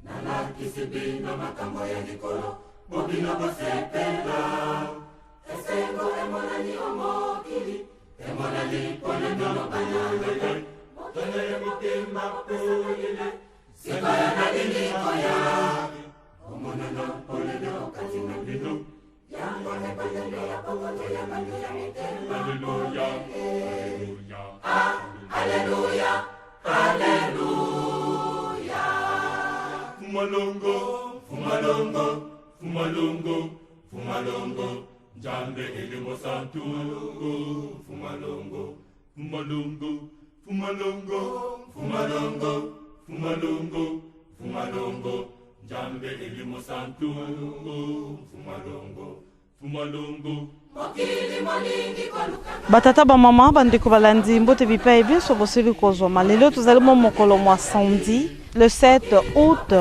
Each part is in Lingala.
Nala kisibina makambo ya likolo, bobina bosepela. Esengo emonani omokili, emonani pole nono banalele. Mokele mokimba pulile, sikoya na linikoya. Omonono pole no katina bino, yango nepalele ya pokote ya bandu ya mitema. Alleluia, alleluia, alleluia, alleluia. Fumalongo, fumalongo, fumalongo, fumalongo. Jambe elimo santu, fumalongo, fumalongo, fumalongo, fumalongo, fumalongo, fumalongo. Jambe elimo santu, fumalongo, fumalongo. Batata ba mama bandeko balandi mbote bipai biso bosili kozwa malelo tozali mo mokolo mwa samedi le 7 août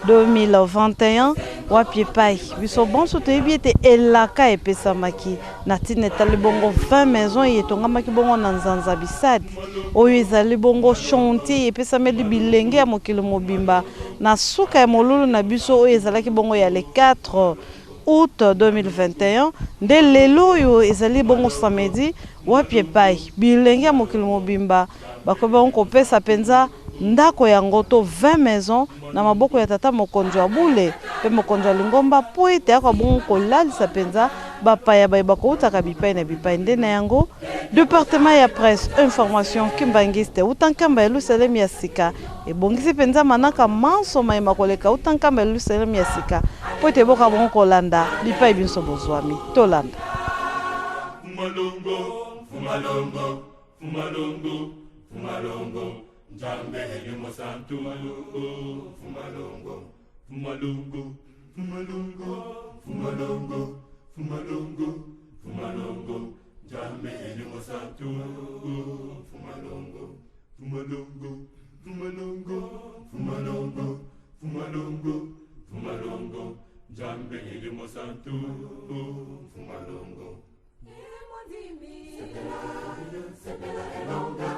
2021 wapi pai biso bonso toyebi ete elaka epesamaki na tina etali bongo 20 maison etongamaki bongo na nzanza bisadi oyo ezali bongo chantier epesameli bilenge ya mokili mobimba na suka ya molulu na biso oyo ezalaki bongo ya le 4 août 2021 nde lelo oyo ezali bongo samedi wapi pai bilenge ya mokili mobimba bakoki bongo kopesa penza ndako ya ngoto 20 maison na maboko ya tata mokonzi wa bule pe mokonzi wa lingomba po ete akwa bongo kolalisa penza bapaya bayeba koutaka bipai na bipai nde na yango département ya presse information kimbangiste utankamba Yerusalem ya sika ebongisi penza manaka manso mayema koleka utankamba Yerusalem ya sika po ete boka bongo kolanda bipai binso bozwami tolanda fumalongo fumalongo fumalongo fumalongo. Jambe elimo santu, fumalongo, fumalongo, fumalongo, fumalongo, fumalongo, fumalongo. Jambe elimo santu, fumalongo, fumalongo, fumalongo, fumalongo, fumalongo, fumalongo. Jambe elimo santu, fumalongo. Sepela elonga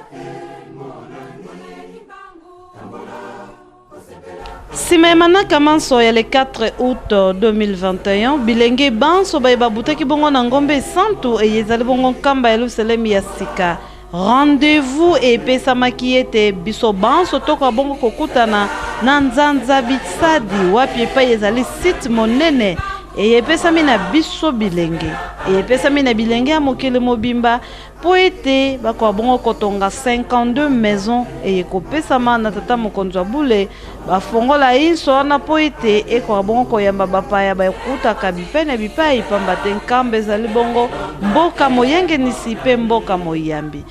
Simemanaka manso ya le 4 août 2021 bilenge banso bayeba butaki bongo na ngombe santu eyezali bongo kamba Yerusalem ya sika rendez-vous epesamaki ete biso banso toka bongo kokutana na nzanza bisadi wapi epai ezali site monene eyepesami na biso bilenge eyepesami na bilenge ya mokili mobimba po ete bakoka bongo kotonga 52 maison eyekopesama na tata mokonzi wa bule bafongola inso wana po ete ekoka bongo koyamba bapaya bakutaka bipai na bipai pamba te nkambo ezali bongo mboka moyengenisi pe mboka moyambi.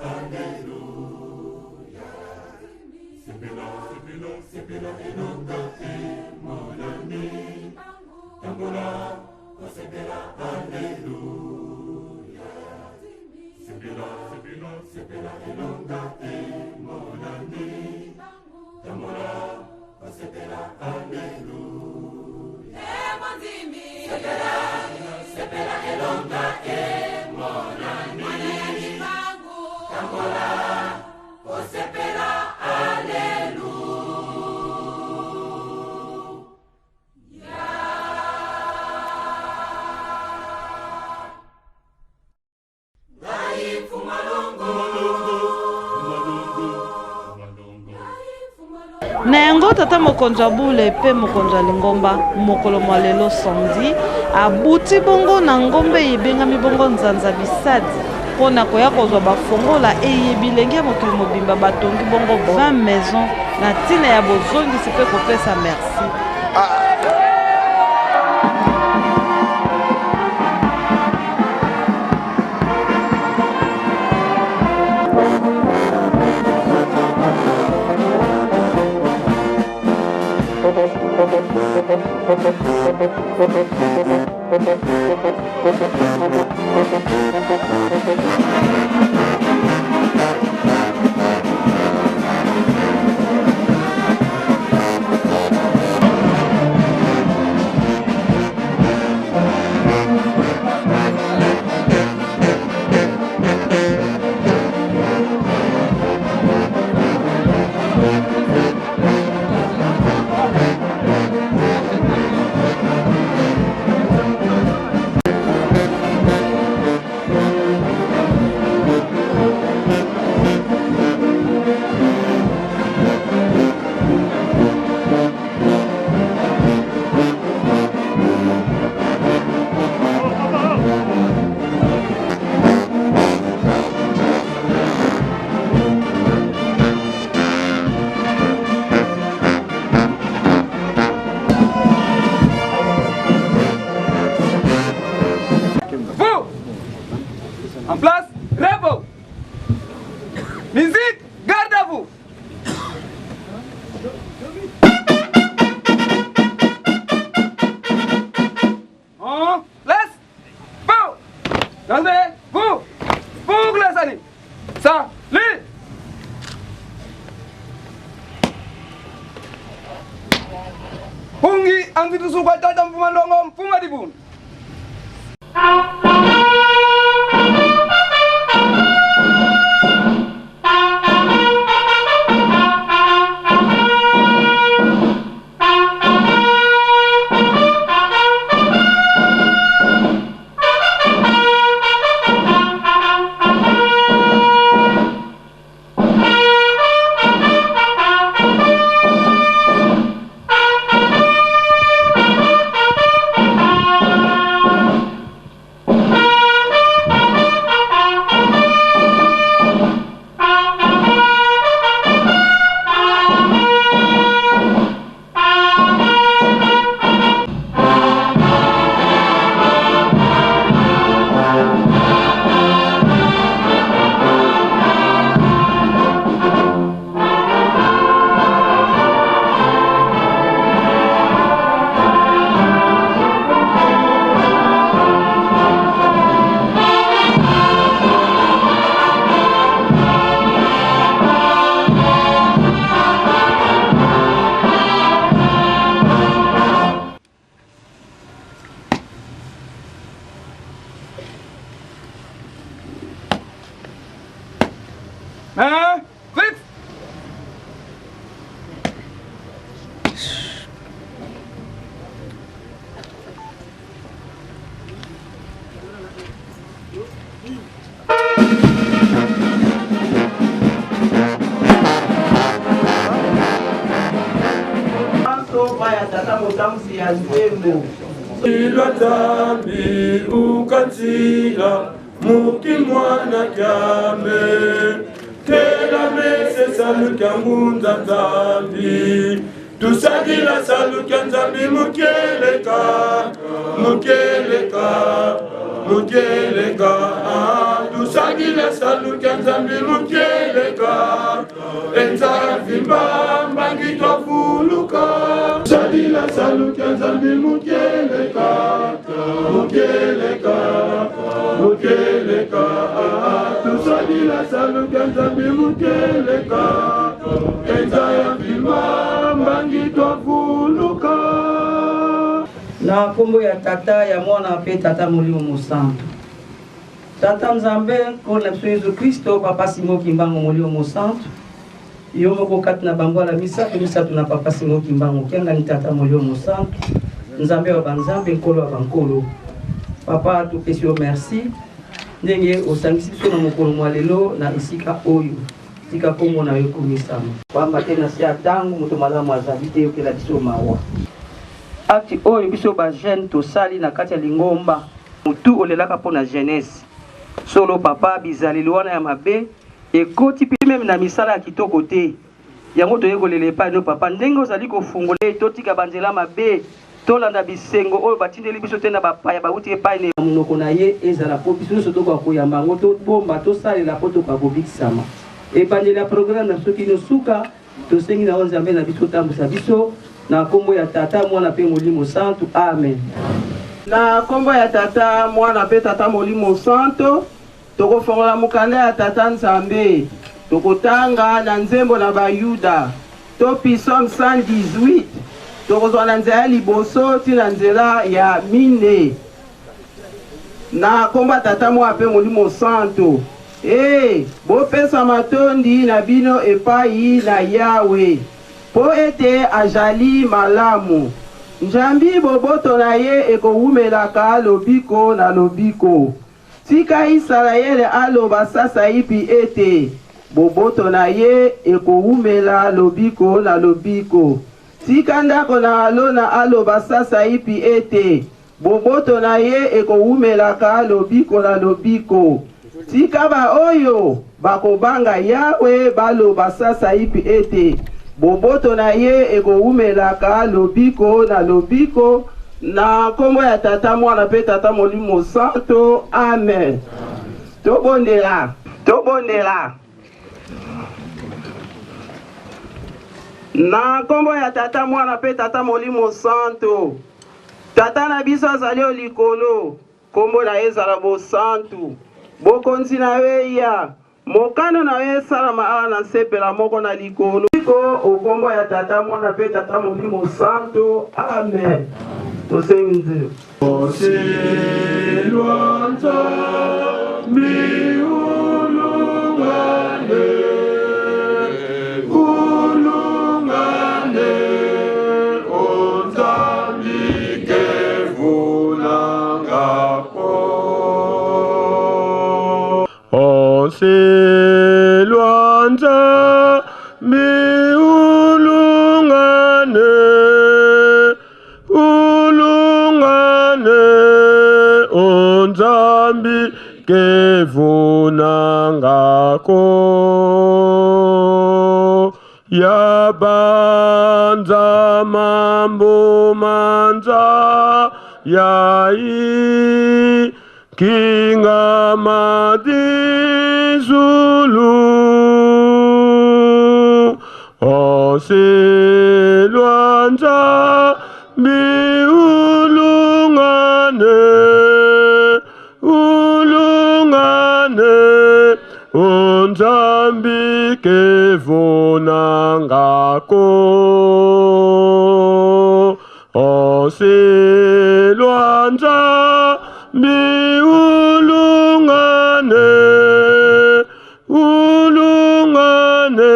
Alleluia. Osepela elonga mon ami. Tambola, osepela alléluia. Sepela, sepela elonga mon ami. Tambola, osepela alléluia. Na yango tata mokonzi ya bule pe mokonzi ya lingomba mokolo mwa lelo samedi abuti bongo na ngombe ebengami bongo nzanza bisadi mpona koya kozwa bafongola eyebi lenge ya mokili mobimba batongi bongo 20 maison na ntina ya bozongisi mpe kopesa merci. En place, repos. Musique, garde à vous. On laisse. Pour. Gardez. Vous. Pour les années. Ça. Lui. Pungi anti tu suka dadam pumandongom punga dibun. Hein? Vite! Ilwatambi ukatila mukimwana kyame Kela mese salu kyangunda nzambi Tusagila salu kyanzambi mukeleka Mukeleka Mukeleka Tusagila salu kyanzambi mukeleka Enzambi mbamba ngitofuluka Tusagila salu kyanzambi mukeleka Mukeleka Mukeleka Tusagila saluka nzambi mukeleka enza ya mvimba mbangi twavuluka na kombo ya tata ya mwana pe tata molimo mosantu tata nzambe nkolo na biso yesu kristo papa simo kimbango molimo mosantu yo moko kati na bango ala misato na papa simo kimbango kiangani tata molimo mosantu nzambe wa banzambe nkolo wa bankolo papa topesi yo merci ndenge osangisi biso na mokolo mwa lelo na esika oyo tika kombo na yo komisama pamba te na se ya ntango moto malamu azali te yokela biso mawa acte oyo biso bajeune tosali na kati ya lingomba motu olelaka mpo na jeunesse solo papa bizaleli wana ya mabe ekoti mpe meme na misala ya kitoko te yango toye kolela epai no papa ndenge ozali kofungola totika banzela mabe tolanda bisengo oyo batindeli biso te na bapaya bauti epai na monoko na ye ezala mpo biso nyonso tokoka koyamba yango tobomba tosalela mpo tokoka kobikisama ebandeli ya programe na soki nosuka tosengi na yo nzambe na biso otambusa biso na kombo ya tata mwana pe molimo santu amen. Na kombo ya tata mwana pe tata molimo santu tokofongola mokanda ya tata nzambe tokotanga na nzembo na bayuda topi Somme 118 tokozwa na nzela ya liboso ti na nzela ya mine na kombo ya tata mwana pe molimo santu bopesa matondi na bino epai na Yawe po ete ajali malamu njambi boboto na ye ekowumelaka lobiko na lobiko tika Israele aloba sasa ipi ete boboto na ye ekowumela lobiko na lobiko tika ndako na alona aloba sasa ipi ete boboto na ye ekowumelaka lobiko na lobiko tika ba oyo bakobanga Yawe baloba sasa ipi ete boboto na ye ekowumelaka lobiko na lobiko na kombo ya tata mwana pe tata molimo santo amen. Tobondela na kombo ya tata mwana pe tata molimo santo tata na biso azali likolo kombo na ye ezala bosantu bokonzi na ye ya mokano na ye esalama awa na nsepela moko na likolo okombo ya tata mwana pe tata molimo santo amen. Tosengi nzela osilwanza miulungane ulungane onzambike vunangako osilwanza miulungane ulungane onzambi kevunangako yabanza mambo manza yai kinga madizulu osilwanza miulungane ulungane onzambi kevunangako osilwanza miulungane ulungane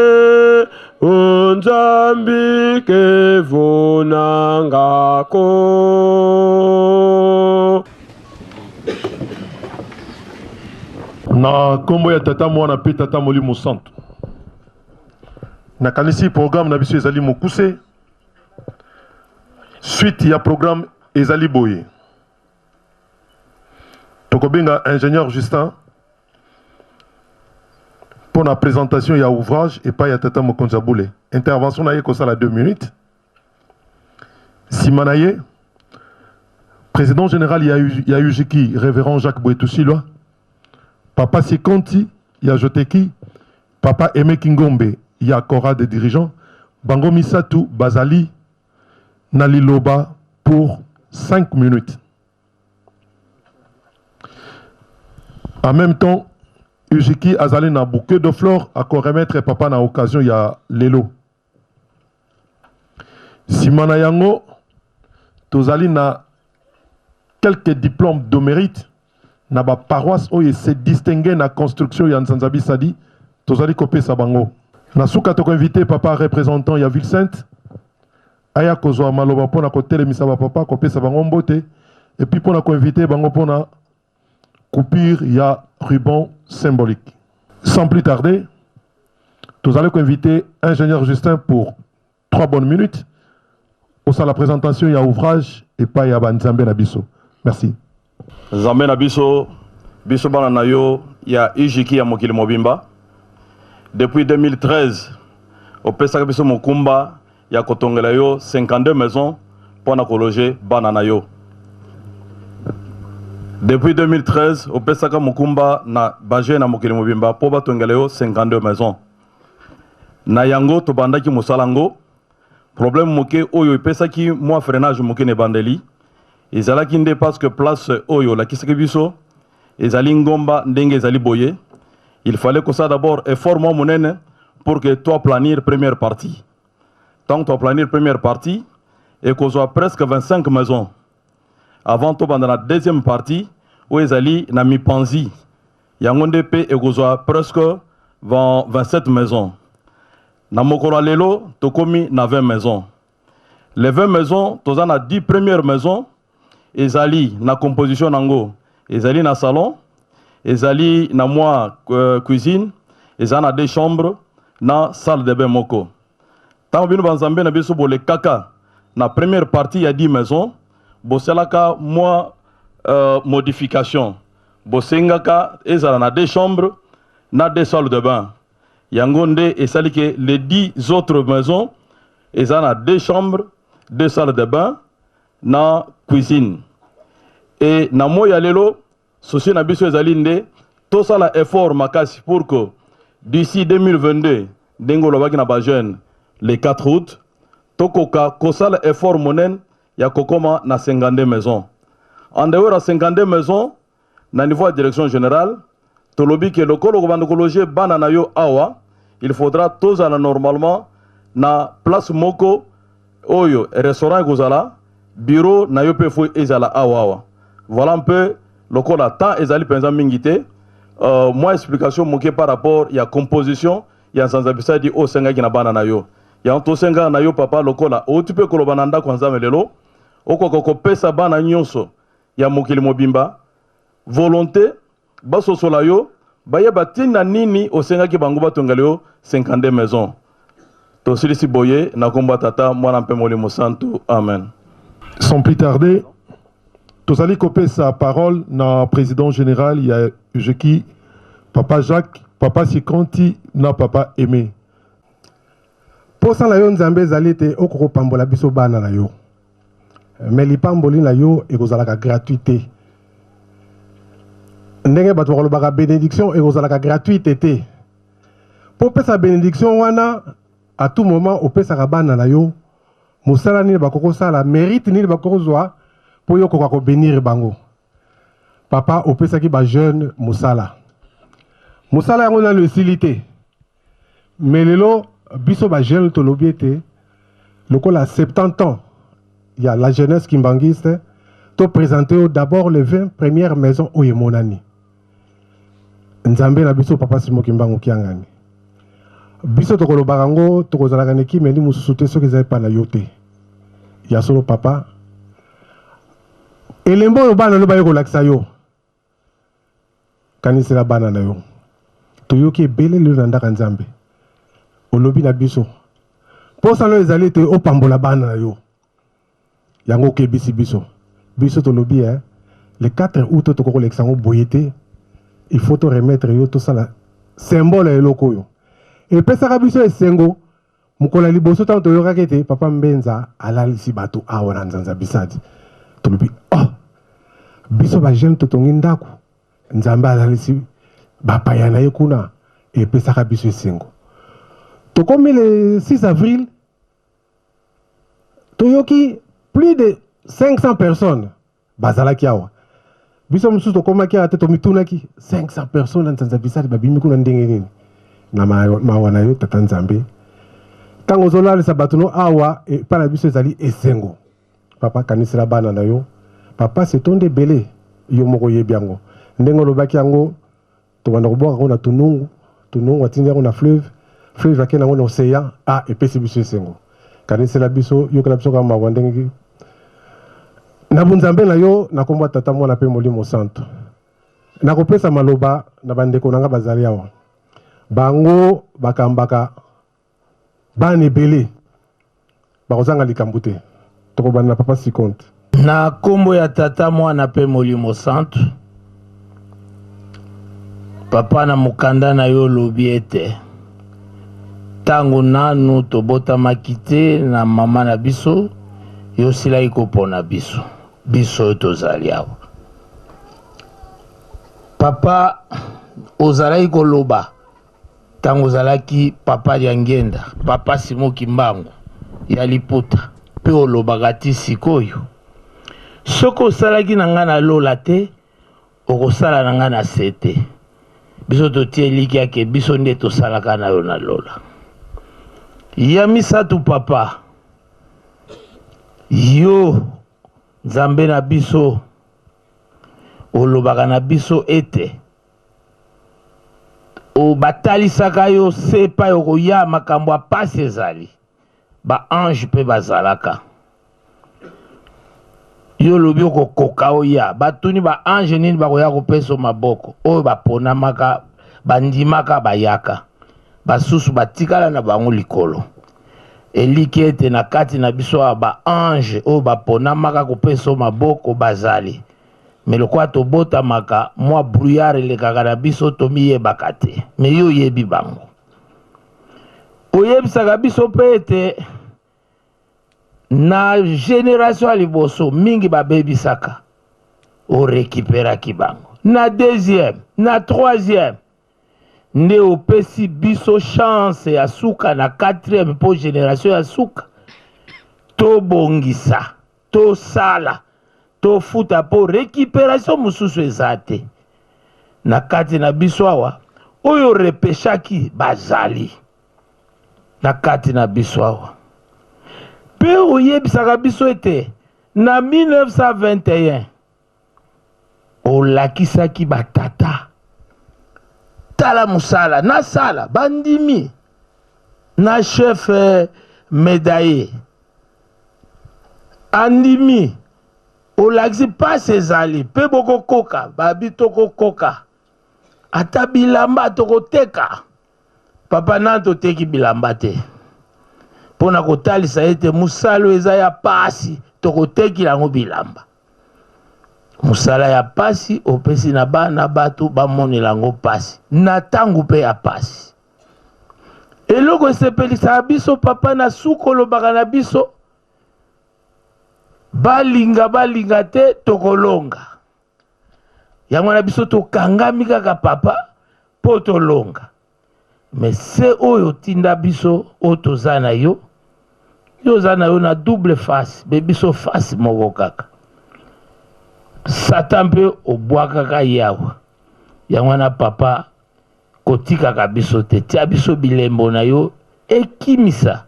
onzambi kevunangako. Na kombo ya tata mwana pe tata molimo santu nakanisi programme na biso ezali mokuse suite ya programme ezali boye tokobenga ingénieur Justin pour la présentation ya ouvrage et pas ya tata mokonzi abule intervention na ye kosala 2 minutes sima na ye président général ya UJK révérend Jacques Boetou-Silwa Papa Sikonti, ya Joteki, Papa Aimé Kingombe, ya Kora des dirigeants, Bango Misatu, Bazali, Naliloba pour 5 minutes. En même temps, Ujiki azali na bouquet de fleurs à remettre papa na occasion ya lelo. Simana yango tozali na quelques diplômes de mérite na ba paroisse oyo se distinguer na construction ya Nzanzabi Sadi tozali kopesa bango. Na suka toko invité papa représentant ya Ville Sainte aya kozwa maloba pona kotelemisa ba papa kopesa bango mbote et puis pona ko invité bango pona coupure ya ruban symbolique. Sans plus tarder, nous allons inviter ingénieur Justin pour 3 bonnes minutes. Pour ça, la présentation, il y a ouvrage et pas il y a Nzambe Nabiso. Merci. Nzambe Nabiso, Biso Bananayo, il y a Ijiki ya Mokili Mobimba. Depuis 2013, au Pesaka Biso Mokumba, il y a Kotongelayo 52 maisons pour loger Bananayo. Depuis 2013, au Pesaka Mukumba na Baje na Mokili Mobimba pour Batongeleo 52 maisons. Na yango to bandaki musalango. Problème moke oyo pesaki moi freinage moke ne bandeli. Ezalaki nde parce que place oyo la kiseki biso ezali ngomba ndenge ezali boye. Il fallait que ça d'abord effort moi monene pour que toi planir première partie. Tant que toi planir première partie et qu'on soit presque 25 maisons. Avant tout, dans la deuxième partie, où ils allaient na mi-panzi, il y a un DP et presque 27 maisons. Na Mokora Lelo, Tokomi na 20 maisons. Les 20 maisons, tous en a 10 premières maisons, ils allaient na composition nango, ils allaient na salon, ils allaient na moi cuisine, ils en a 2 chambres, na salle de bain moko. Tant que nous avons na biso les kaka, na première partie, il y a 10 maisons. Boselaka moi modification. Bosengaka ezala na 2 chambres, na 2 salles de bain. Yangonde et salike les 10 autres maisons, ezala na 2 chambres, 2 salles de bain, na cuisine. Et na moya lelo, souci na biso ezalinde, tout ça la effort makasi pour que d'ici 2022, dengo lobaki na ba jeune le 4 août, tokoka kosala effort monen il y a Kokoma na 52 maisons. En dehors de 52 maisons, na niveau de direction générale, tolobi que le colo banana yo awa, il faudra tous normalement na place moko oyo restaurant gozala, bureau na yo pe fo ezala awa. Voilà un peu le col a tant ezali penza mingité. Moi explication moké par rapport il y a composition, il y a sans abisa di o senga ki na banana yo. Il y a un to senga na yo papa le col a o tu peux kolobananda kwanza melelo. Okoko pesa bana nyonso ya Mokili Mobimba volonté baso solayo baye batina nini osenga ki bango batongaleo 52 maisons to silisi boye na komba tata mwana mpe Molimo Santo amen. Sans plus tarder, tous allez copier sa parole na président général il y a Ujiki papa Jacques papa Sikonti na papa Aimé. Pour ça la yo Nzambe zalite okoko pambola biso bana na yo. Mais l'ipamboli na yo ekozalaka gratuité. Ndenge bato bakolobaka bénédiction ekozalaka gratuité te. Pour pesa bénédiction wana à tout moment opesaka bana na yo mosala nini bakoko sala mérite nini bakoko zwa pour yo koka ko bénir bango. Papa opesaki ba jeune mosala. Mosala yango na lusilité. Mais lelo biso ba jeune to lobiete lokola 70 ans. Il y a la jeunesse kimbangiste, to présenter d'abord les 20 premières maisons au Yemonani. Nzambe na biso papa Simo Kimbangu kiangani. Biso tokolo barango tokozalaka neki meni mususu soki ezali pa na yote. Ya solo papa. Elembo yo bana no baye kolakisa yo. Kanisela bana na yo. Toyoki ebele lelo na ndaka Nzambe. Olobi na biso. Posa no ezali te opambola bana na yo. Yango ke bisi biso. Biso to lobi le 4 août to ko l'exango boyete. Il faut te remettre yo tout ça la symbole eloko yo. Et pesa biso esengo mukola liboso tant to yoka kete papa Mbenza alalisi bato awana Nzanza bisadi. To lobi biso ba jeune to tongi ndako. Nzambe alalisi ba payana yekuna et pesa biso esengo. To comme le 6 avril to yoki plus de 500 personnes bazala kiawa biso mususu tokomaki ate tomitunaki 500 personnes na nzanza bisali babimi kuna ndenge nini na mawa na yo tata nzambe ntango ozolalisa bato no awa epai na biso ezali esengo papa kanisela bana na yo papa setonde ebele yo moko oyebi yango ndenge olobaki yango tobanda kobwaka yango na tunungu atindi yango na fleuve ake nango na océan epesi biso esengo kanisela biso yokela biso kaka mawa ndenge na bunzambe na yo nakombo tata mwana mpe molimo santo nakopesa maloba na bandeko nanga bazali awa bango bakambaka bana ebele bakozanga likambo te tokobanda na papa sikonte na kombo ya tata mwana mpe molimo santo papa na mokanda na yo lobi ete ntango nanu tobotamaki te na mama na biso yo silaki kopona biso oyo tozali awa papa ozalaki koloba ntango ozalaki papa ya ngenda papa Simo Kimbangu ya liputa mpe olobaka ti sikoyo soki osalaki na ngai na lola te okosala na ngai na se te biso totie eliki yake biso nde tosalaka na yo na lola ya misatu papa yo nzambe na biso olobaka na biso ete batalisaka yo se epai okoya makambo ya pasi ezali baange mpe bazalaka yo lobi okokoka oya batuni baange nini bakoya kopesa maboko oyo baponamaka bandimaka bayaka basusu batikala na bango likolo eliki ete na kati na biso awa baange oyo baponamaka kopesa maboko bazali me lokola tobotamaka mwa brouillard elekaka na biso tomiyebaka te me yo oyebi bango oyebisaka biso mpe ete na génération ya liboso mingi babebisaka orekiperaki bango na deuxième na troisième nde opesi biso chance ya suka na quatrième mpo génération ya suka tobongisa tosala tofuta mpo récupération mosusu eza te na kati na biso awa oyo repeshaki bazali na kati na biso awa mpe oyebisaka biso ete na 1921 olakisaki batata tala mosala nasala bandimi na chef médaillé andimi olakisi pasi ezali mpe bokokoka babi tokokoka ata bilamba tokoteka papa nani toteki bilamba te mpo na kotalisa ete mosala eza ya pasi tokoteki yango bilamba mosala ya pasi opesi na bana bato bamonela yango pasi na ntango mpe ya pasi eloko esepelisaka biso papa na suka olobaka na biso balinga te tokolonga yango na biso tokangami kaka papa mpo tolonga me se oyo tinda biso oyo toza na yo oza na yo na double face be biso face moko kaka satan mpe obwakaka yawa yango na papa kotikaka biso te tia biso bilembo na yo ekimisa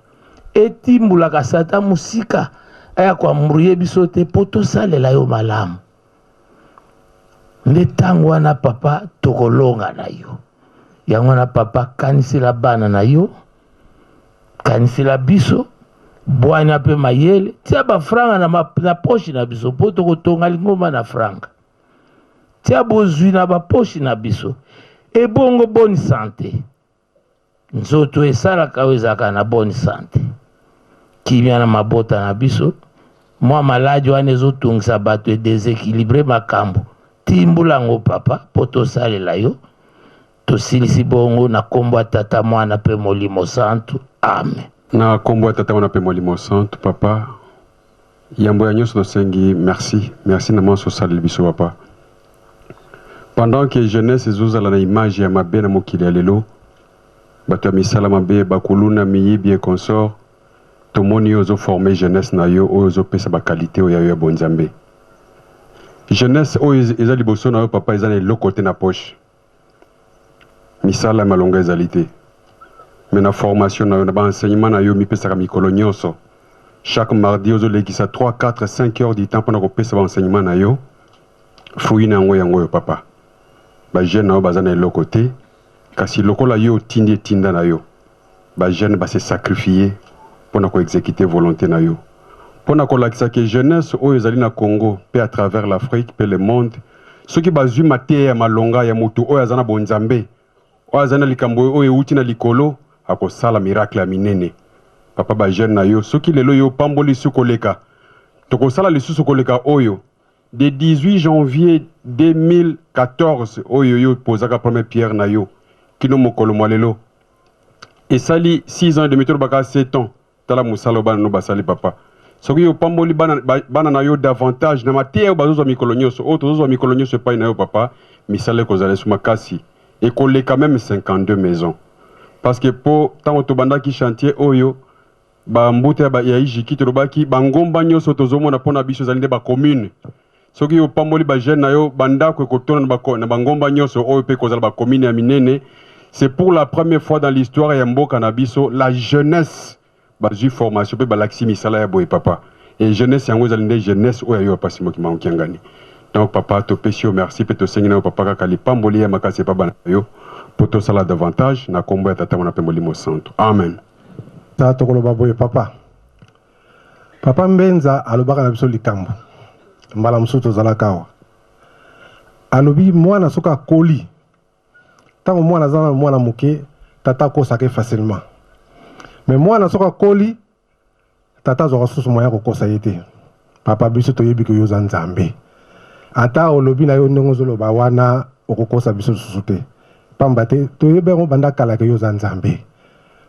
etimbulaka satan mosika aya koambuye biso te mpo tosalela yo malamu nde ntango wana papa tokolonga na yo yango na papa kanisela bana na yo kanisela biso bwana mpe mayele tia bafranga na poshi na biso mpo tokotonga lingomba na franga tia bozwi na baposhi na biso ebongo bonne santé nzoto esalaka oyo ezalaka na bonne santé kimia na mabota na biso mwa maladi wana ezotungisa bato edeséquilibre makambo timbula yango papa mpo tosalela yo tosilisi bongo na kombo ya tata mwana mpe molimo santu amen na kombo ya tata mwana mpe molimo santu papa yambo ya nyonso tosengi merci na manso osaleli biso papa pendant que jeunesse ezozala na image ya mabe na mokili ya lelo bato ya misala mabe bakuluna miyibi e consort tomoni oyo ozoforme jeunesse na yo oyo ozopesa bakalite oyo ya yo ya bonzambe jeunesse oyo eza liboso na yo papa eza na eloko te na poche misala malonga ezali te mais na formation na yo na baenseignement na yo mipesaka mikolo nyonso chaque mardi ozolekisa 3 4 5 heures du temps mpona kopesa baenseignement na yo fuyi na yango oyo papa bajeune na yo baza na eloko te kasi lokola yo otindi etinda na yo bajeune base sacrifier mpona koexécuter volonté na yo mpona kolakisa ke jeunesse oyo ezali na Congo mpe à travers l'Afrique mpe le monde soki bazwi mateya ya malonga ya motu oyo aza na bonzambe oyo aza na likambo oyo euti na likolo akosala miracle ya minene papa bajeune na yo soki lelo yo pamboli lisusu koleka tokosala lisusu koleka oyo de 18 janvier 2014 oyo yo posaka première pierre na yo kino mokolo mwa lelo esali 6 ans et demi to baka 7 ans tala musala bana no basali papa soki yo pamboli bana na yo davantage na mateya oyo bazozwa mikolo nyonso oyo tozozwa mikolo nyonso epai na yo papa misala ekozala esu makasi ekoleka même 52 maisons parce que po ntango tobandaki chantier oyo bambuta ya ijiki tolobaki bangomba nyonso tozomona mpona biso ezali nde bacommune soki yo pamboli bajeune na yo bandako ekotona na bangomba nyonso oyo mpe ekozala bacommune ya minene c'est pour la première fois dans l'histoire ya mboka na biso la jeunesse bazwi formation mpe balakisi misala ya boye papa et jeunesse yango ezali nde jeunesse oyo yo apasi mokima okiangani donc papa topesi yo merci mpe tosengi na yo papa kaka lipamboli ya makasi epa bana yo mpo tosala davantage na kombo ya tata mona mpe molimo santo amen ta tokoloba boye papa papa mbenza alobaka na biso likambo mbala mosusu tozalaka awa alobi mwana soki akoli ntango mwana aza na mwana moke tata akosaka facilement mais mwana soki akoli tata azwaka susu moya kokosa ye te papa biso toyebi ke yo oza nzambe ata olobi na yo ndenge ozoloba wana okokosa biso susu te pamba te toyebi yango banda kala ke yo oza nzambe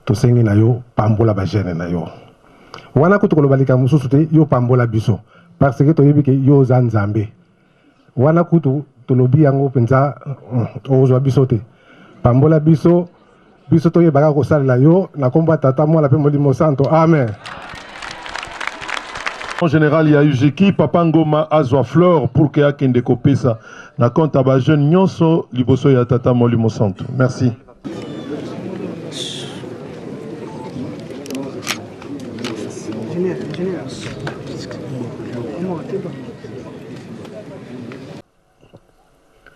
tosengi na yo pambola bajene na yo wana kutu koloba likambo mosusu te yo pambola biso parce que toyebi ke yo oza nzambe wana kutu tolobi yango mpenza ozwa biso te pambola biso biso toyebaka kosalela yo na kombo ya tata mwana mpe molimo santo amen. En général, il y a eu Jeki, Papa Ngoma, Azwa Fleur, pour que Akende Kopesa, na compte à jeune Nyonso, Liboso ya Tata Molimo Santo. Merci.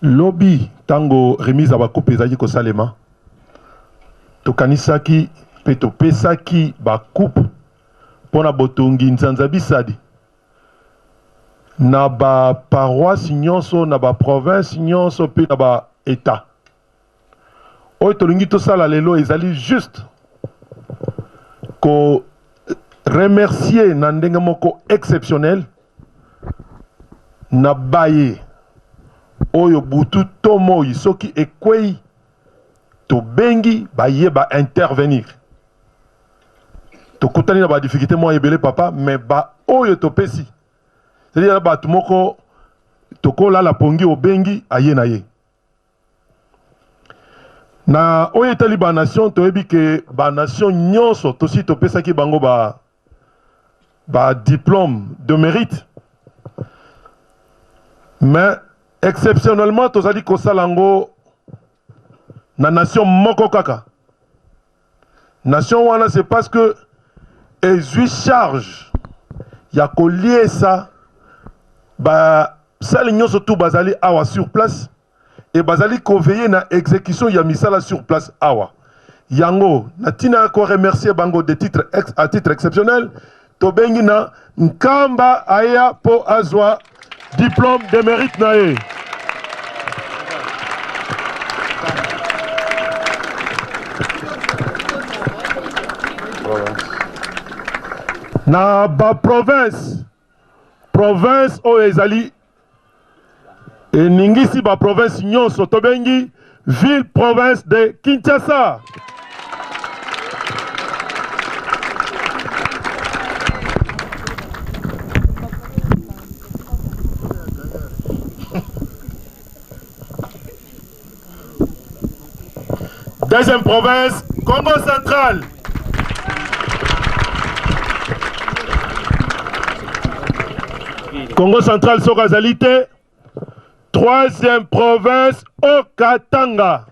Lobby, tango remise à Bakoupe Zaki Kosalema. Tokanisaki, Peto Pesaki, Bakoupe. Pona botongi nzanza bisadi na ba paroisse nyonso na ba province nyonso pe na ba état oyo tolingi tosala lelo ezali juste ko remercier na ndenge moko exceptionnel na baye oyo butu tomoi soki ekwei tobengi baye ba intervenir tokutani na ba difficulté mo ebele papa mais ba oyo topesi c'est-à-dire ba tumoko tokola la pongi obengi aye na ye na oyo etali ba nation toyebi ke ba nation nyonso tosi topesa ki bango ba diplôme de mérite mais exceptionnellement tozali kosalango na nation moko kaka nation wana c'est parce que ezui charge ya kolie ça ba sali nyonso tout bazali awa sur place et bazali koveiller na exécution ya misala sur place awa yango natina ko remercier bango de titre à titre exceptionnel to bengi na nkamba aya po azwa diplôme de mérite na ye na ba province oyo ezali eningisi ba province nyonso tobengi ville province de Kinshasa deuxième province Congo central Congo central Sokazalité, 3e province Okatanga.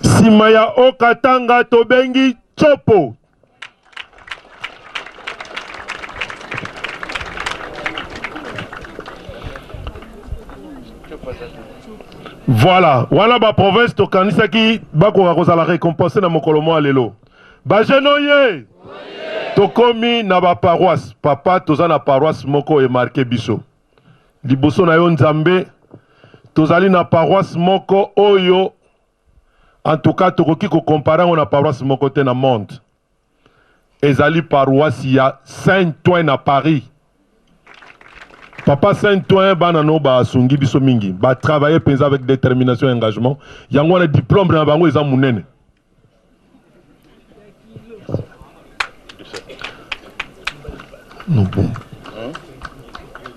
Simaya Okatanga tobengi Chopo. Voilà, voilà ma province tokanisa ki bakoka kozala récompensé na mokolo mwa lelo. Bajenoye. Tokomi na ba paroisse, papa toza na paroisse moko e marqué biso. Liboso na yo Nzambe tozali na paroisse moko oyo en tout cas tokoki ko comparer on na paroisse moko te na monde. Ezali paroisse ya Saint-Ouen na Paris. Papa Saint-Ouen banano ba sungi biso mingi, ba travailler penza avec détermination et engagement. Yango na diplôme na bango eza munene. Non bon.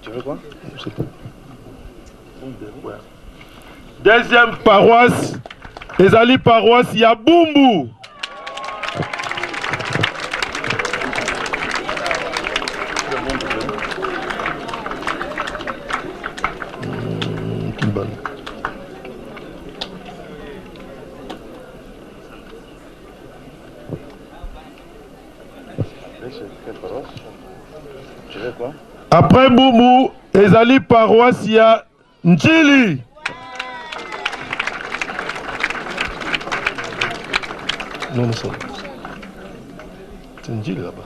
Tu veux quoi? Deuxième paroisse, ezali paroisse ya Bumbu. Après Bumbu, ezali paroisse ya Njili. Non, ça. C'est Njili là-bas.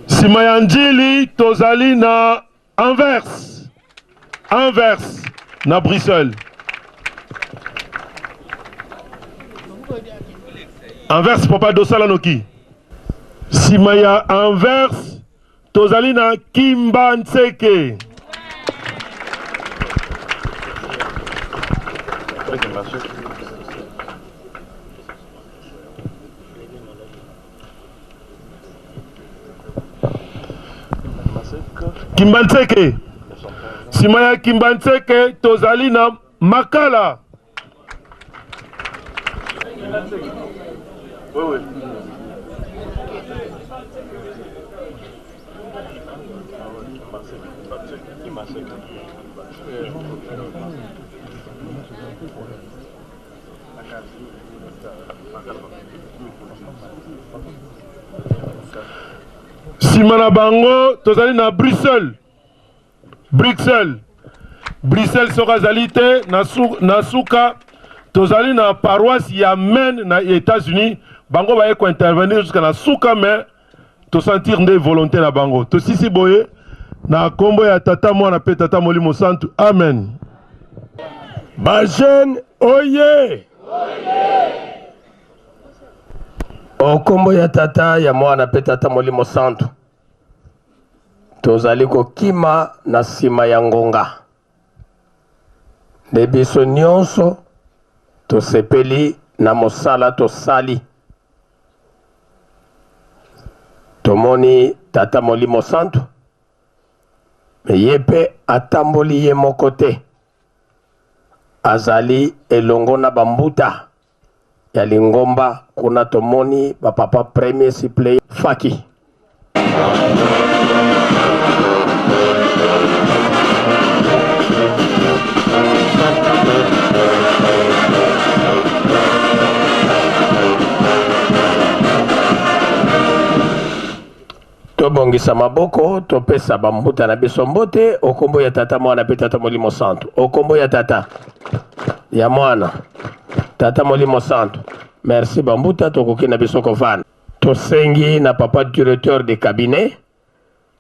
Sima ya Njili, tozali na Anvers. Anvers, na Bruxelles. Anvers papa dosala noki. Simaya Anvers tozali na Kimbantseke. Kimbantseke. Simaya Kimbantseke tozali na Makala. Oui, oui. Simana bango tozali na Bruxelles. Bruxelles. Bruxelles sera zalité na suka tozali na paroisse ya Men na États-Unis. Bango va intervenir jusqu'à la suka mais to sentir des volontés na bango. To sisi boye na kombo ya tata mwana pe tata Molimo Santu. Amen. Bajen oye. O kombo ya tata ya mwana pe tata Molimo Santu. Tozali kokima na sima ya ngonga. De biso nyonso tosepeli na mosala tosali. Tomoni tata Molimo Santu. Yepe atamboli ye mokote. Azali elongo na bambuta. Ya lingomba kuna tomoni bapapa premier siple Faki. Tobongisa maboko, topesa bambuta na biso mbote, okombo ya tata mwana pe tata Molimo Santu. Okombo ya tata ya mwana, tata Molimo Santu. Merci bambuta, tokoki na biso kovana. Tosengi na papa directeur de cabinet,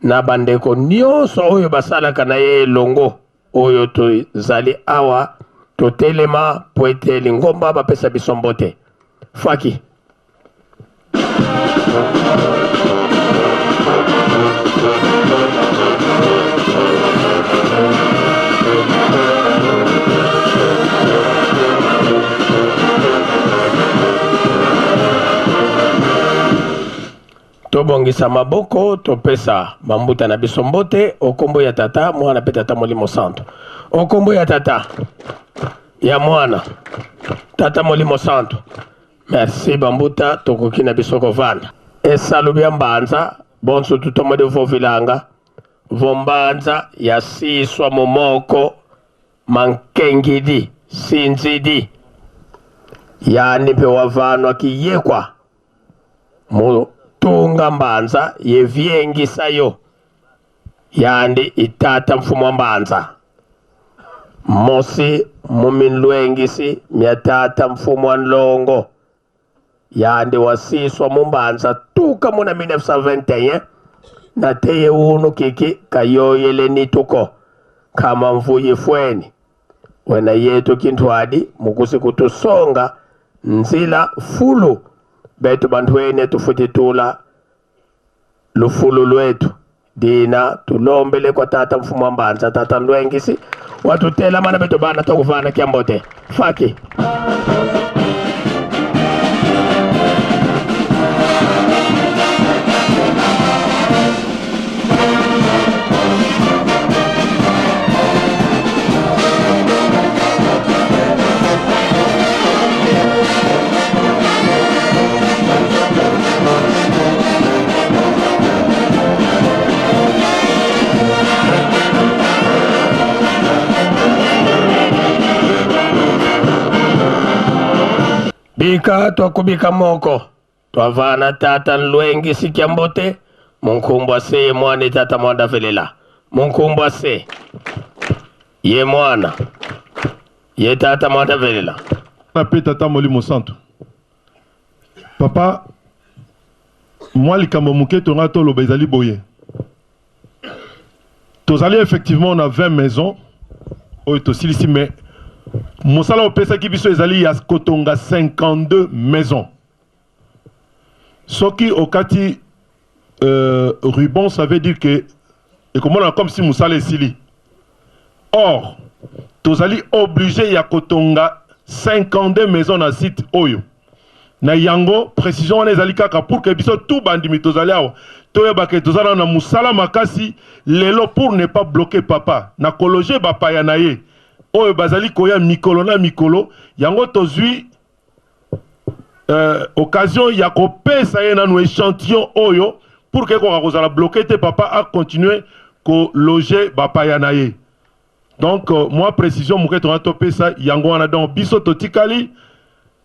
na bandeko nyonso oyo basalaka na ye longo, oyo tozali awa, totelema po ete lingomba bapesa biso mbote. Faki. Tobongisa maboko, topesa bambuta na biso mbote, okombo ya tata, mwana pe tata Molimo Santu. Okombo ya tata ya mwana tata molimo santo merci bambuta tokokina bisoko vana esalu bya mbanza bonso tutomode vovilanga vombanza yasiswa momoko mankengidi sinzidi yani mpe wavanwa kiyekwa mutunga mbanza yevyengisayo yandi itata mfumo wa mbanza mosi muminlwengisi myatata mfumo wa nlongo yandi wasiswa mumbanza tuka muna 1921 na teye unu kiki kayoyele nituko kama mvuye fweni wena yetu kintwadi mukusi kutusonga nzila fulu betu bandwene tufutitula lufulu lwetu dina tulombele kwa tata mfumo wa mbanza tata nlwengisi watutela mana betu bana tokuvana kiambote faki bika twakubika moko twavana tata nlwengisi kiambote munkumbwa se ye mwana tata mwanda velela munkumbwa se ye mwana ye tata mwanda velela nape tata molimo santo papa moi likambo moke tonga toloba ezali boye tozali effectivement on a 20 maisons oyo tosilisi mais mosala opesaki biso ezali ya kotonga 52 maisons soki okati ruban ça veut dire que ekomona comme si mosala esili or tozali obligé ya kotonga 52 maisons na site oyo na yango précision wana ezali kaka pour que biso tout bandimi tozali awa toyebake tozala na mosala makasi lelo pour ne pas bloquer papa na kologe bapaya na ye oyo bazali koya mikolo na mikolo yango tozwi occasion ya kopesa ye nanu échantillon oyo pour que koka kozala bloqué te papa a continuer ko loger bapaya na ye donc moi précision moke tonga topesa yango wana donc biso totikali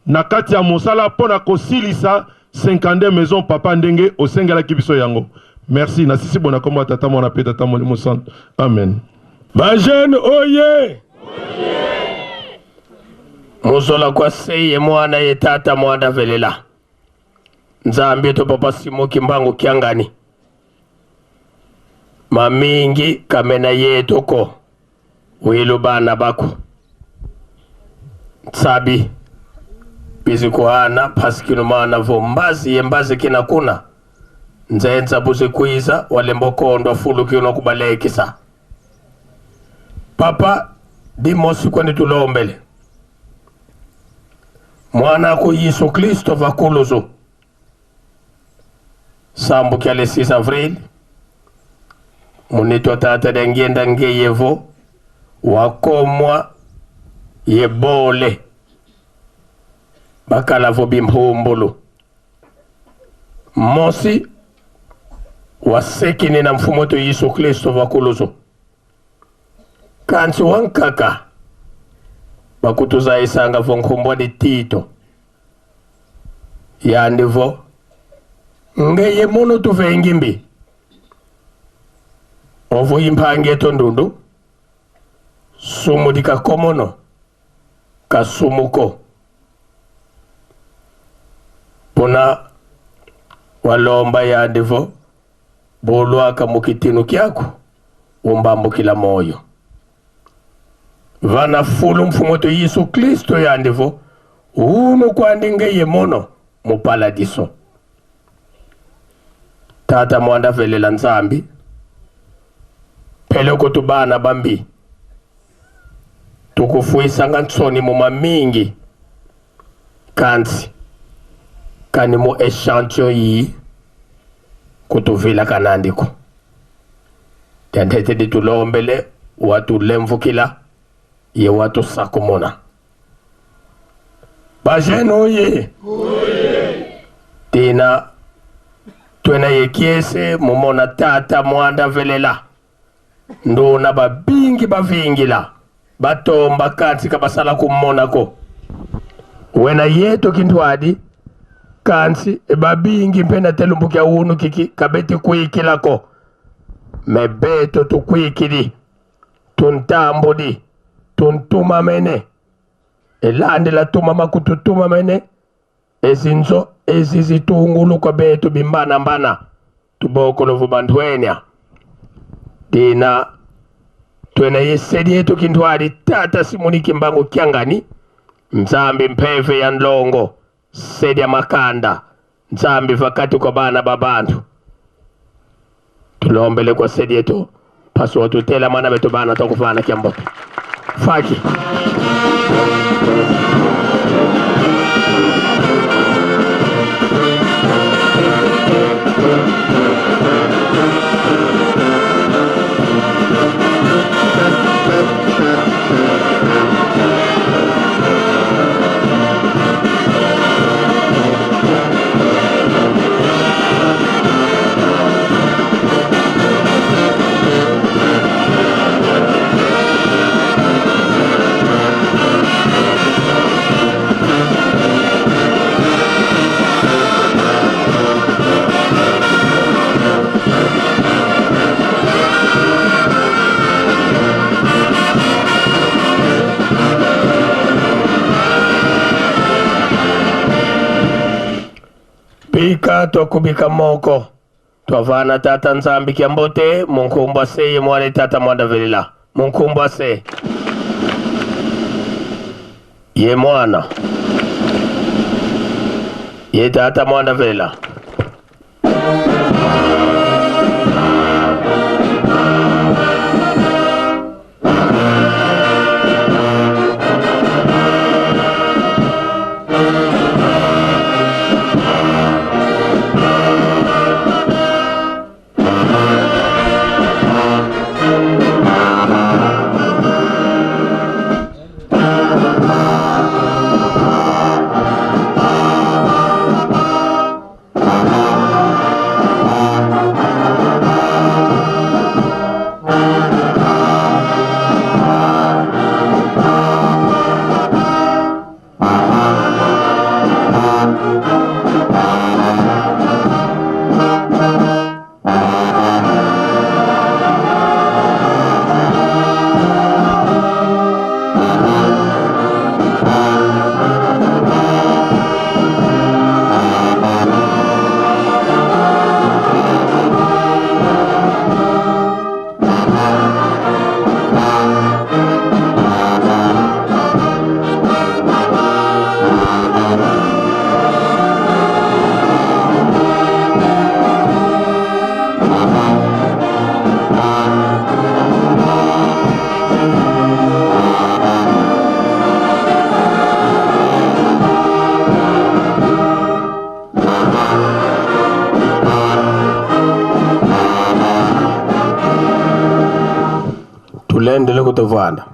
na kati ya mosala pona kosilisa 52 maisons papa ndenge osengelaki biso yango merci na sisi bona komba tata mwana pe tata molimo santo amen ba jeune oye muzola kwa seye mwana ye tata mwanda velela nzambi to papa simo kimbangu kiangani mamingi kamena yetu ko wilu bana bako sabi bizikuana paskinu mana vombazi yembazi kina kuna nzenza buzi kuiza wale mbokondo fulu kiuno kubalekisa papa di mosi kwani tulombele mwana ko Yesu Kristo vakuluzo sambu kyale 6 avril munito tata dengienda ngeyevo wakomwa yebole bakala vo bimhumbulu mosi wasekini na mfumo to Yesu Kristo vakuluzo kansi wankaka bakutuza isanga vo nkumbwa di tito yandivo ngeye mono tuvengimbi ovo impange tondundu sumu dika komono kasumuko pona walomba yandivo bolwaka mukitinu kyako umbambukila moyo vana fulu mfumo to Yesu Kristo yandivo uno kwandinge ye mono mupaladiso tata mwanda velela nzambi pele kutubana bambi tukufuisa ngansoni muma mingi kansi kani mu echantillon yi kutuvila kanandiko tendete ditulombele watu lemvukila ye watu sakumona Bajene oye. Tina twena yekiese mumona tata mwanda velela. Nduna babingi bavingila. Batomba kansi kabasala kumonako. Wena yeto kintwadi kansi babingi mpena telumbuki ya unu kiki kabeti kuikilako. Mebeto tukuikili. Tuntambudi. Tuntuma mene. Elande la tuma makututuma mene. Ezinzo ezizitungulu kwa beto bimbana mbana. Tuboko lovu bandwenya. Dina twena yesedi yetu kintwari tata simuniki mbangu kiangani. Nzambi mpefe ya nlongo. Sedi ya makanda. Nzambi vakati kwa bana babantu. Tulombele kwa sedi yetu. Pasu watu tela mana betu bana takufana kiambote. Faki. Bika tukubika moko. Tuavana tata nzambi kiambote. Munkumbwa se ye mwane tata mwanda velila. Munkumbwa se. Ye mwana. Ye tata mwanda velila. Tulendele kutuvana.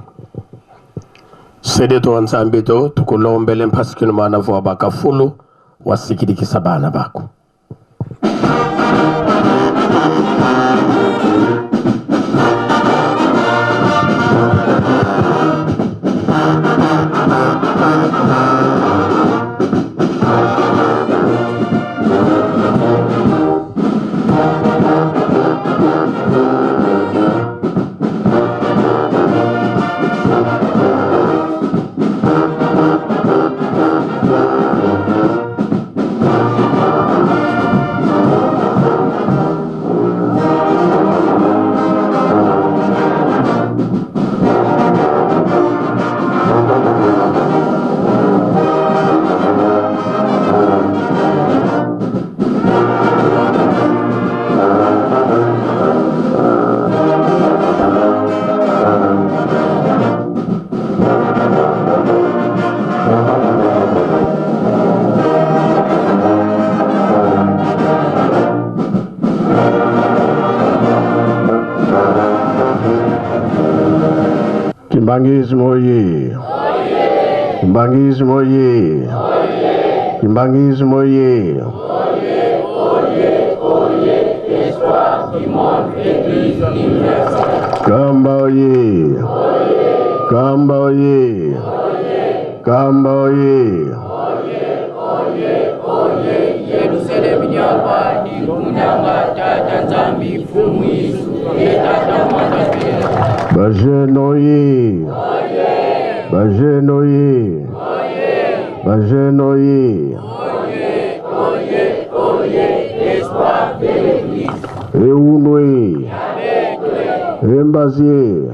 Sede to ansambito tukulombele mpasikino mana vwa baka fulu wasikidiki sabana bako. Kimbangismo oye. Kimbangis moye. Kimbangis moye. Espoir du monde, Église universelle. Kambaoye. Kambaoye. Kambaoye. Yerusalemu nyamba ni kunanga tata nzambi fumu Yesu etata mwana pera. Bajenoye. Bajenoye. Bajenoye. Espoir de l'Église. Eunwe. Embazie.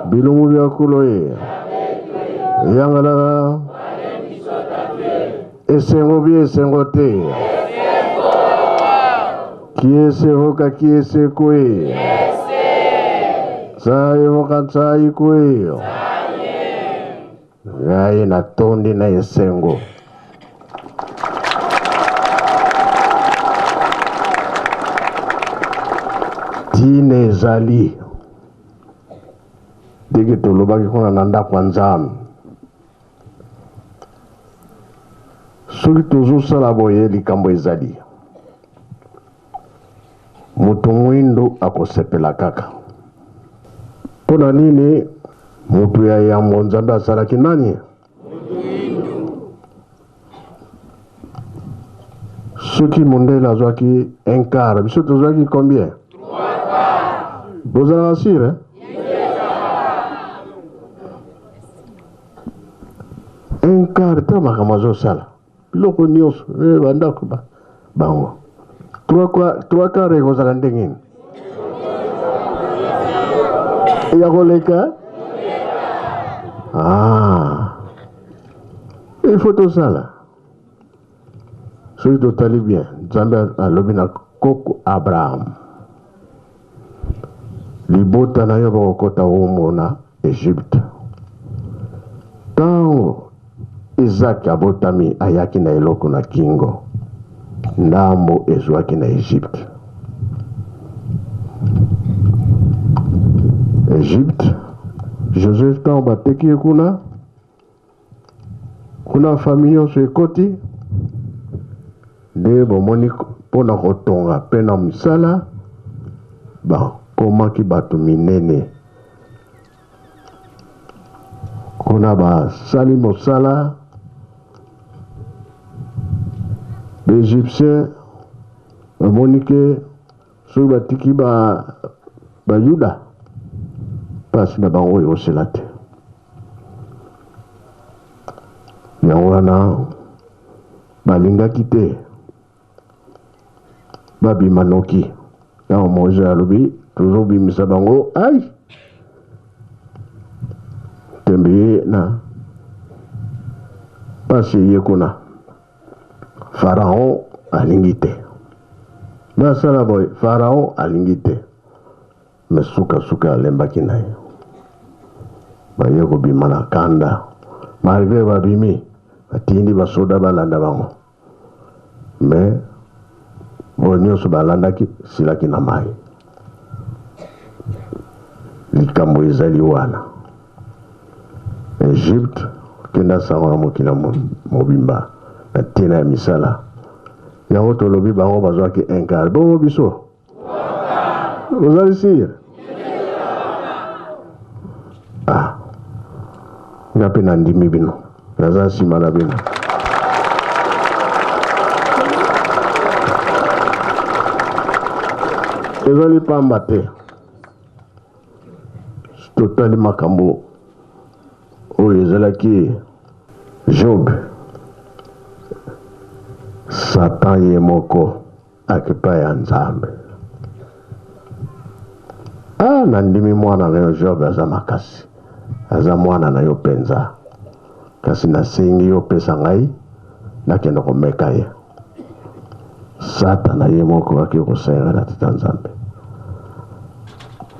Bilungu bya kuloye. Yangala. Esengo bi esengo te. Kiese hoka kiese kwe. Saye hoka saye kwe. Yaye na tondi na esengo. Tine zali. Digi tulubaki kuna nanda kwa nzamu. Soki tozosala boye likambo ezali moto mwindo akosepela kaka mpona nini moto ya yambo nzambe asalaki nani soki mondele azwaki un quart biso tozwaki combien 3 quarts bozalaka sire un quart ta makambo azosala biloko nyonso bandako bango 3 quarts ekozala ndenge nini ya koleka il faut tosala soki totali bien nzambe alobi na koko abraham libota na yo bakokota omona Egypte ntango Isaac abotami ayaki na eloko na kingo ndambo ezwaki na Egypte. Egypte Joseph ntango bateki ye kuna famille nyonso ekoti nde bomoni mpona kotonga mpe na misala bakomaki bato minene kuna basali mosala Égyptien bamoni ke soki batiki bayuda mpasi na bango ekosela te yango wana balingaki te babima noki ntango Moïse alobi tozobimisa bango ai tembe ye na mpasi eye kuna Pharaon alingi te basala boye Pharaon alingi te me suka alembaki na ye baye kobima na kanda malgré babimi batindi basoda balanda bango me boye nyonso balandaki silaki na mai likambo ezali wana Egypte kenda sango na mokili mobimba na tina ya misala yango tolobi bango bazwaki un quart bongo biso ozali sire nga mpe nandimi bino naza nsima na bino ezali pamba te totali makambo oyo ezalaki Job Satan ye moko akipa ya nzambe nandimi mwana na yo Job aza makasi aza mwana na yo penza kasi nasengi yo pesa ngai nakende komeka ye Satan ye moko akiki kosenga na tata nzambe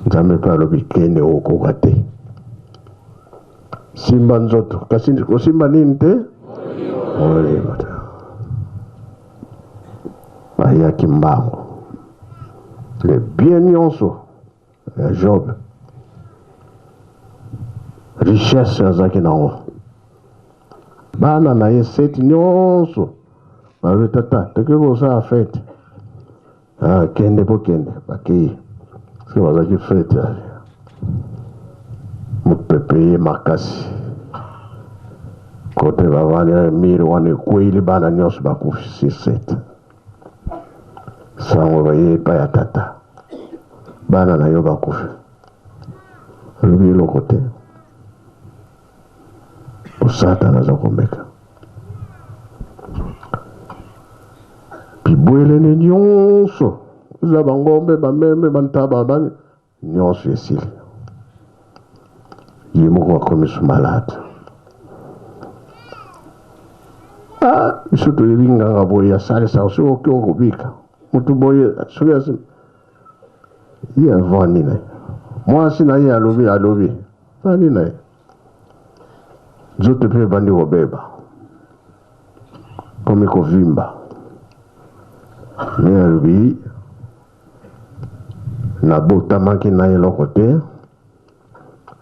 nzambe mpe alobi kende okoka te simba nzoto kasi kosimba nini te molimo te ayaki mbango le bien nyonso ya Job richesse azalaki nango bana na ye 7 nyonso balobi tata tokoki kosala fete kende mpo kende bakei soki bazalaki fete mopepe ye makasi kote bavandi mire wana ekweli bana nyonso bakufi 6-7 sango baye epai ya tata bana na yo bakufi alobi eloko te osatana aza komeka bibwelene nyonso eza bangombe bameme bantaba bani nyonso esili ye moko akomi so malade biso toyebi nganga boye asalisa soki oki okobika motu boye soki asi ye avandi na ye mwasi na ye alobi vandi na ye nzoto mpe ebandi kobeba komi kovimba ye alobi nabotamaki na ye eloko te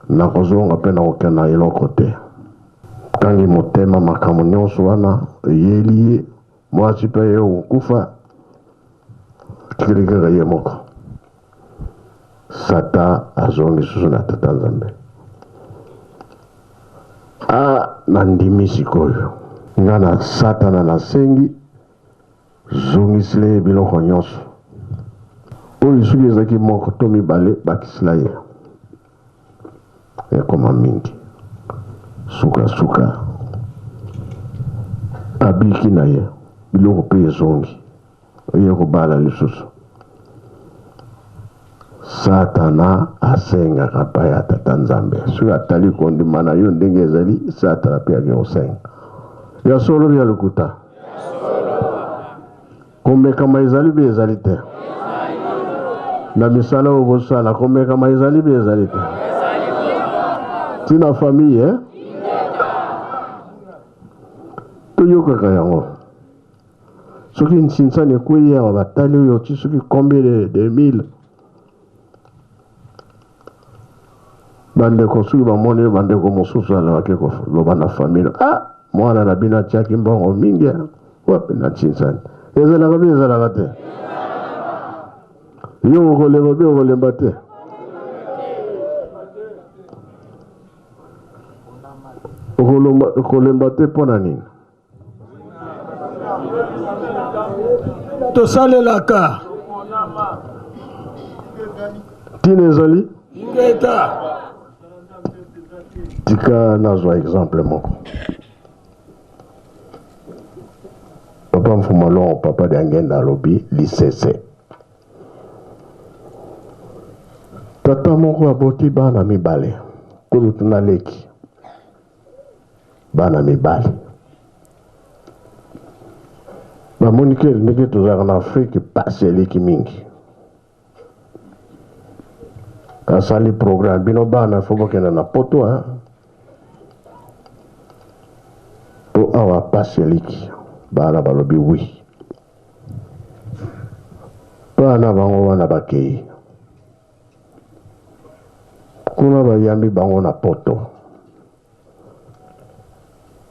nakozonga mpe nakokende na eloko te tangi motema makambo nyonso wana eyeli ye mwasi mpe ye okokufa tikeli kaka ye moko sata azongi susu na tata nzambe nandimi sikoyo nga na satana nasengi zongisila ye biloko nyonso oyo soki ezalaki moko to mibale bakisila ye ekoma mingi suka abiki na ye biloko mpe ezongi oye kobala lisusu satana asengaka pa ya tata nzambe soki atali kondima na yo ndenge ezali satana mpe ake kosenga ya solo ya lokuta komekama ezali mpe ezali te na misala oyo bosala komekama ezali mpe ezali te tina famille toyokaka yango soki nsinsani ekwei awa batali oyo ti soki combien de mille bandeko soki bamoni bandeko mosusu alobaki koloba na famille mwana na bino atiaki mbongo mingi wapi na nsinsani ezalaka mpe ezalaka te yo okolemba mpe okolemba te okolemba te mpo na nini tosalelaka tina ezali ingeta tika nazwa exemple moko papa mfuma longo papa de angenda alobi lisese tata moko aboti bana mibale kulutu na leki bana mibale bamoni ke ndenge tozalaka na afrike pasi eleki mingi asali programme bino bana fo bokende na poto po awa pasi eleki bana balobi wi bana bango wana bakei kuna bayambi bango na poto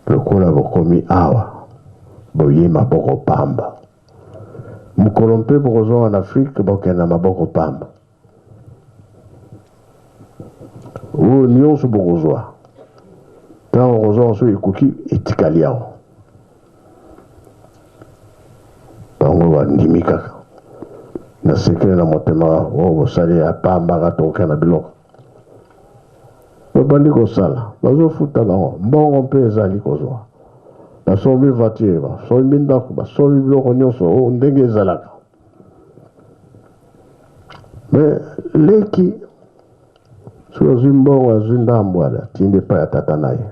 lokola bokomi awa boye maboko pamba mokolo mpe bokozonga na afrike bokende na maboko pamba oyo nyonso bokozwa ntango okozonga so ekoki etikali awa bango bandimi kaka na sekele na motema oyo bosali ya pamba katoke na biloko babandi kosala bazofuta bango mbongo mpe ezali kozwa basombi voiture basombi ndako basombi biloko nyonso ndenge ezalaka me leki soki azwi mbongo azwi ndambo atindi epai ya tata na ye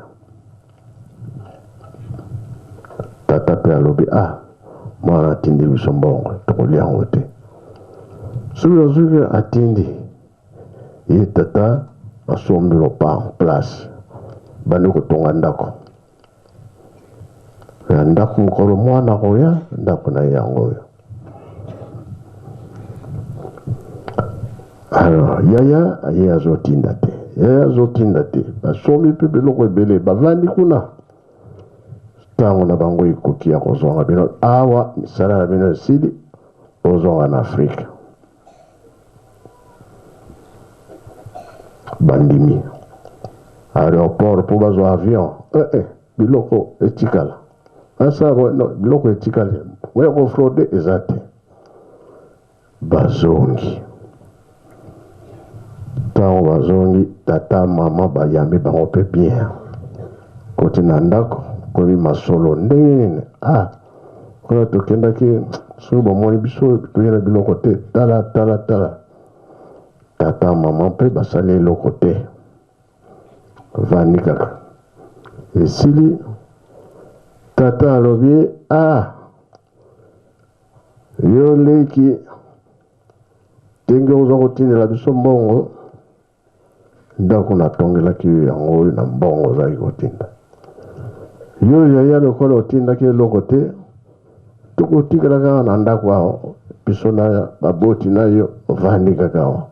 tata mpe alobi mwana atindi biso mbongo tokolia yango te soki azwi atindi ye tata asombi lopango place bandi kotonga ndako ya ndako mokolo mwana koya ndako na ye yango oyo alors yaya ye azotinda te basombi mpe biloko ebele bavandi kuna ntango na bango ekoki ya kozonga bino awa misala na bino esili ozonga na afrika bandimi aéroport mpo bazwa avion biloko etikala asa biloko etikala oya kofraude eza te bazongi ntango bazongi tata mama bayambi bango mpe bien koti na ndako komi masolo ndenge nini kuna tokendaki soki bomoni biso toye na biloko te tala tata mama mpe basali eloko te vandi kaka esili tata alobi yo leki ndenge oza kotindela biso mbongo ndako natongelaki yango oyo na mbongo ozali kotinda yo yaya lokola otindaki eloko te tokotikala kaka na ndako awo biso na baboti na yo ovandi kaka awo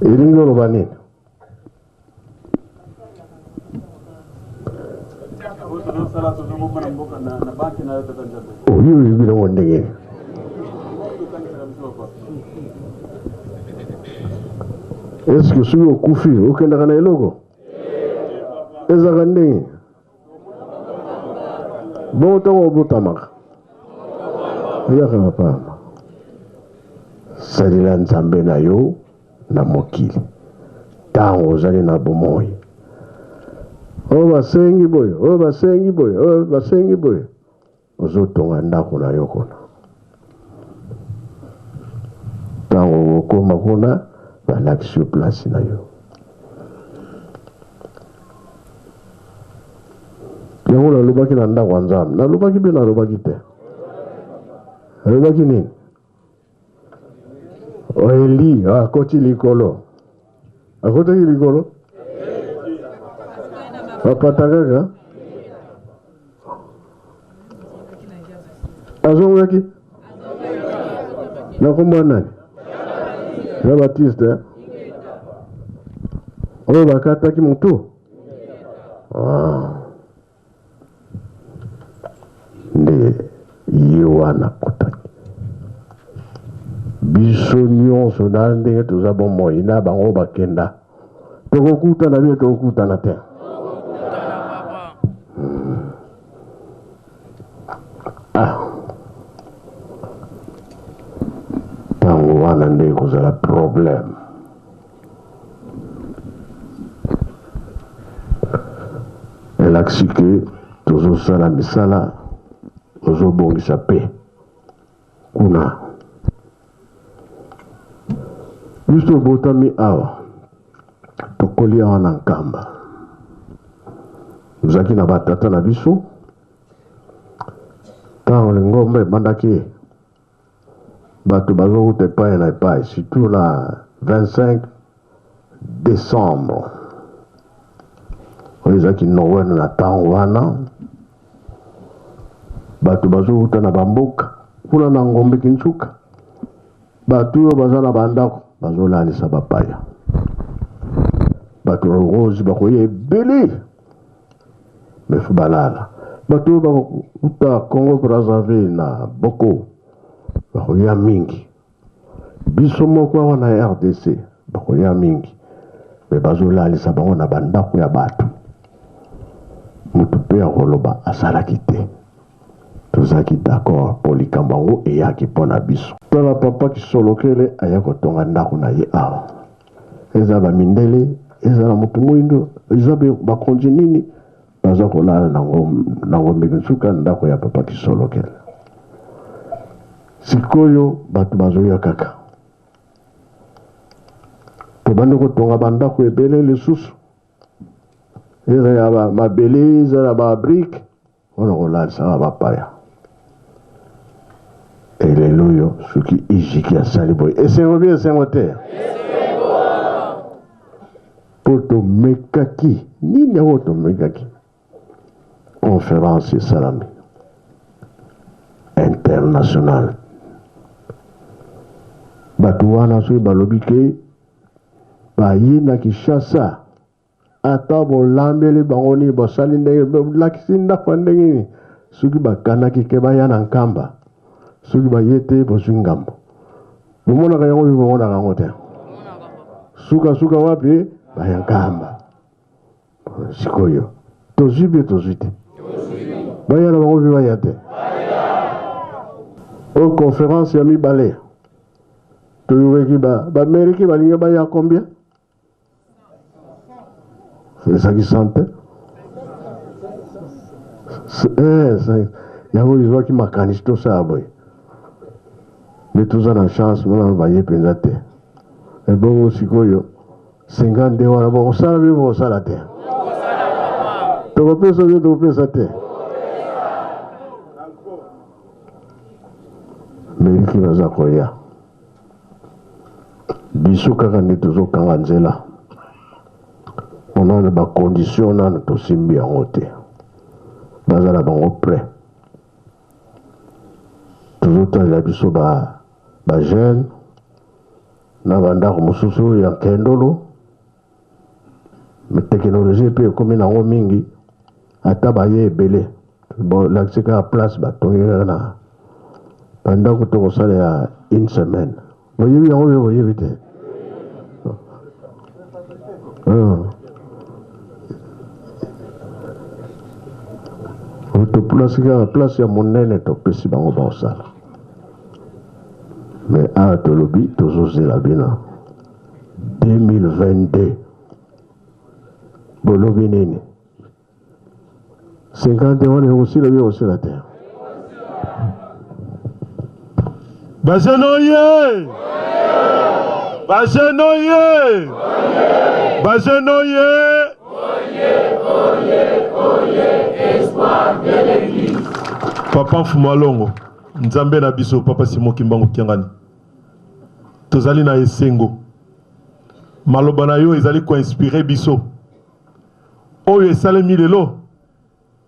elingi oloba nini oyo oyebi nango ndenge eske soki okufi okendaka na eloko ezaka ndenge bongo ntango obotamaka eyaka mapama salela nzambe na yo na mokili ntango ozali na bomoi oyo basengi boye ozotonga ndako na yo kuna ntango okoma kuna balakisi yo place na yo yango nalobaki na ndako ya nzambe nalobaki mpe nalobaki te nalobaki nini Eli akoti likolo akotaki likolo apata kaka azongaki nakomba nani na Baptiste oyo bakataki motu nde ye wana kotaki biso nyonso na ndenge toza bomoi na bango bakenda tokokutana bie tokokutana te ntango wana nde kozala problème elakisi ke tozosala misala ozobongisa pe kuna biso botami awa tokoli awa na nkamba tozalaki na batata na biso ntango lingomba ebandaki bato bazokuta epai na epai surtout na 25 décembre oyo ezalaki noel na ntango wana bato bazokuta na bamboka kuna na ngombe kinsuka bato oyo baza na bandako bazolalisa bapaya bato rose bakoya ebele mefu balala bato oyo bakokuta Congo Brazzaville na boko bakoya mingi biso moko awa na RDC bakoya mingi me bazolalisa bango na bandako ya bato motu mpe akoloba asalaki te tozalaki d'accord mpo likambo yango eyaki mpo na biso tala papa kisolokele aya kotonga ndako na ye awa eza bamindele eza na motu mwindo eza bakonzi nini baza kolala nango mbeki nsuka ndako ya papa kisolokele sikoyo bato bazoya kaka tobandi kotonga bandako ebele lisusu eza ya mabele eza na babrike wana kolalisa bapaya elelo oyo soki ijiki asali boye esengo bie esengo te mpo tomekaki nini yango tomekaki conférence esalami internationale bato wana soki balobi ke baye na Kinshasa ata bolambeli bango nini bosali ndenge bolakisi ndako ndenge nini soki bakanaki ke baya na nkamba soki baye te bozwi ngambo bomonaka yango mpe bomonaka yango te suka wapi baya nkamba sikoyo tozwi mpe tozwi te baya na bango mpe baya te o conférence ya mibale toyokaki bameriki balingi baya combien ezalaki sante yango ezwaki makanisi tosala boye me toza na chance mona baye mpenza te ebongo sikoyo 50 wana bokosala mpe bokosala te tokopesa mpe tokopesa te meriki baza koya biso kaka nde tozokanga nzela onana bacondition nano tosimbi yango te bazala bango prêt tozotalela biso bajeune na bandako mosusu ya nkendolo me teknologie mpe ekomi nango mingi ata baye ebele bolakisi kaka place batongi kaka na bandako tokosala ya une semaine boyebi yango mpe boyebi te toplace kaka place ya monene topesi bango baosala me awa tolobi tozozela bino 2022 bolobi nini 50 wana ekosila bi ekosila te bajene oye bajene oye bajene oye papa Mfumalongo nzambe na biso papa Simon Kimbangu Kiangani tozali na esengo maloba na yo ezali ko inspirer biso oyo esalemi lelo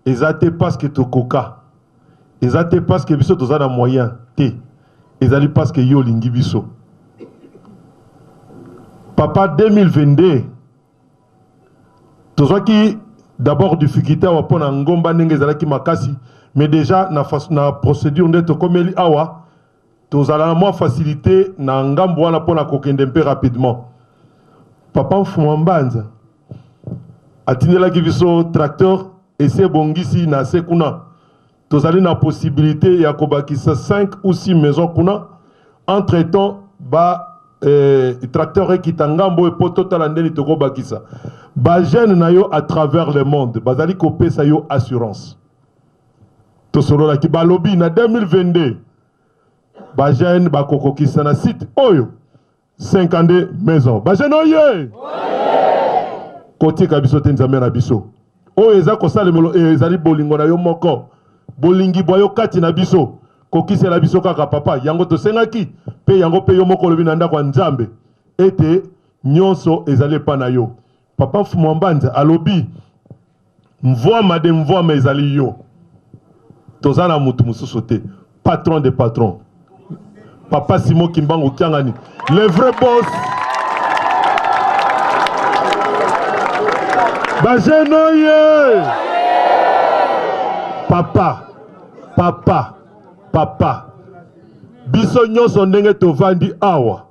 ezate parce que tokoka ezate parce que biso toza na moyen te ezali parce que yo lingi biso papa 2022 tozwaki d'abord difficulté awa mpona ngomba ndenge ezalaki makasi mais déjà na procédure nde tokomeli awa tozala na mwa facilité na ngambo wana mpona kokende mpe rapidement papa Mfuma Mbanza atindelaki biso tracteur ese ebongisi na se kuna tozali na possibilité ya kobakisa 5 ou 6 maisons kuna entre temps tracteur ekita ngambo epo totala ndeni tokobakisa bajene na yo à travers le monde bazali kopesa yo assurance tosololaki balobi na 2022 bajene bakokokisa na site oyo 52 maisons bajene oye kotika biso te nzambe na biso oyo eza kosalemelo ezali bolingo na yo moko bolingi bwa yo kati na biso kokisela biso kaka papa yango tosengaki pe yango pe yo moko lobi na ndako ya nzambe ete nyonso ezali epa na yo papa Mfuma Mbanza alobi mvwama de mvwama ezali yo toza na mutu mosusu te patron de patron papa Simon Kimbangu Kiangani le vrai boss bajenoye papa biso nyonso ndenge tovandi awa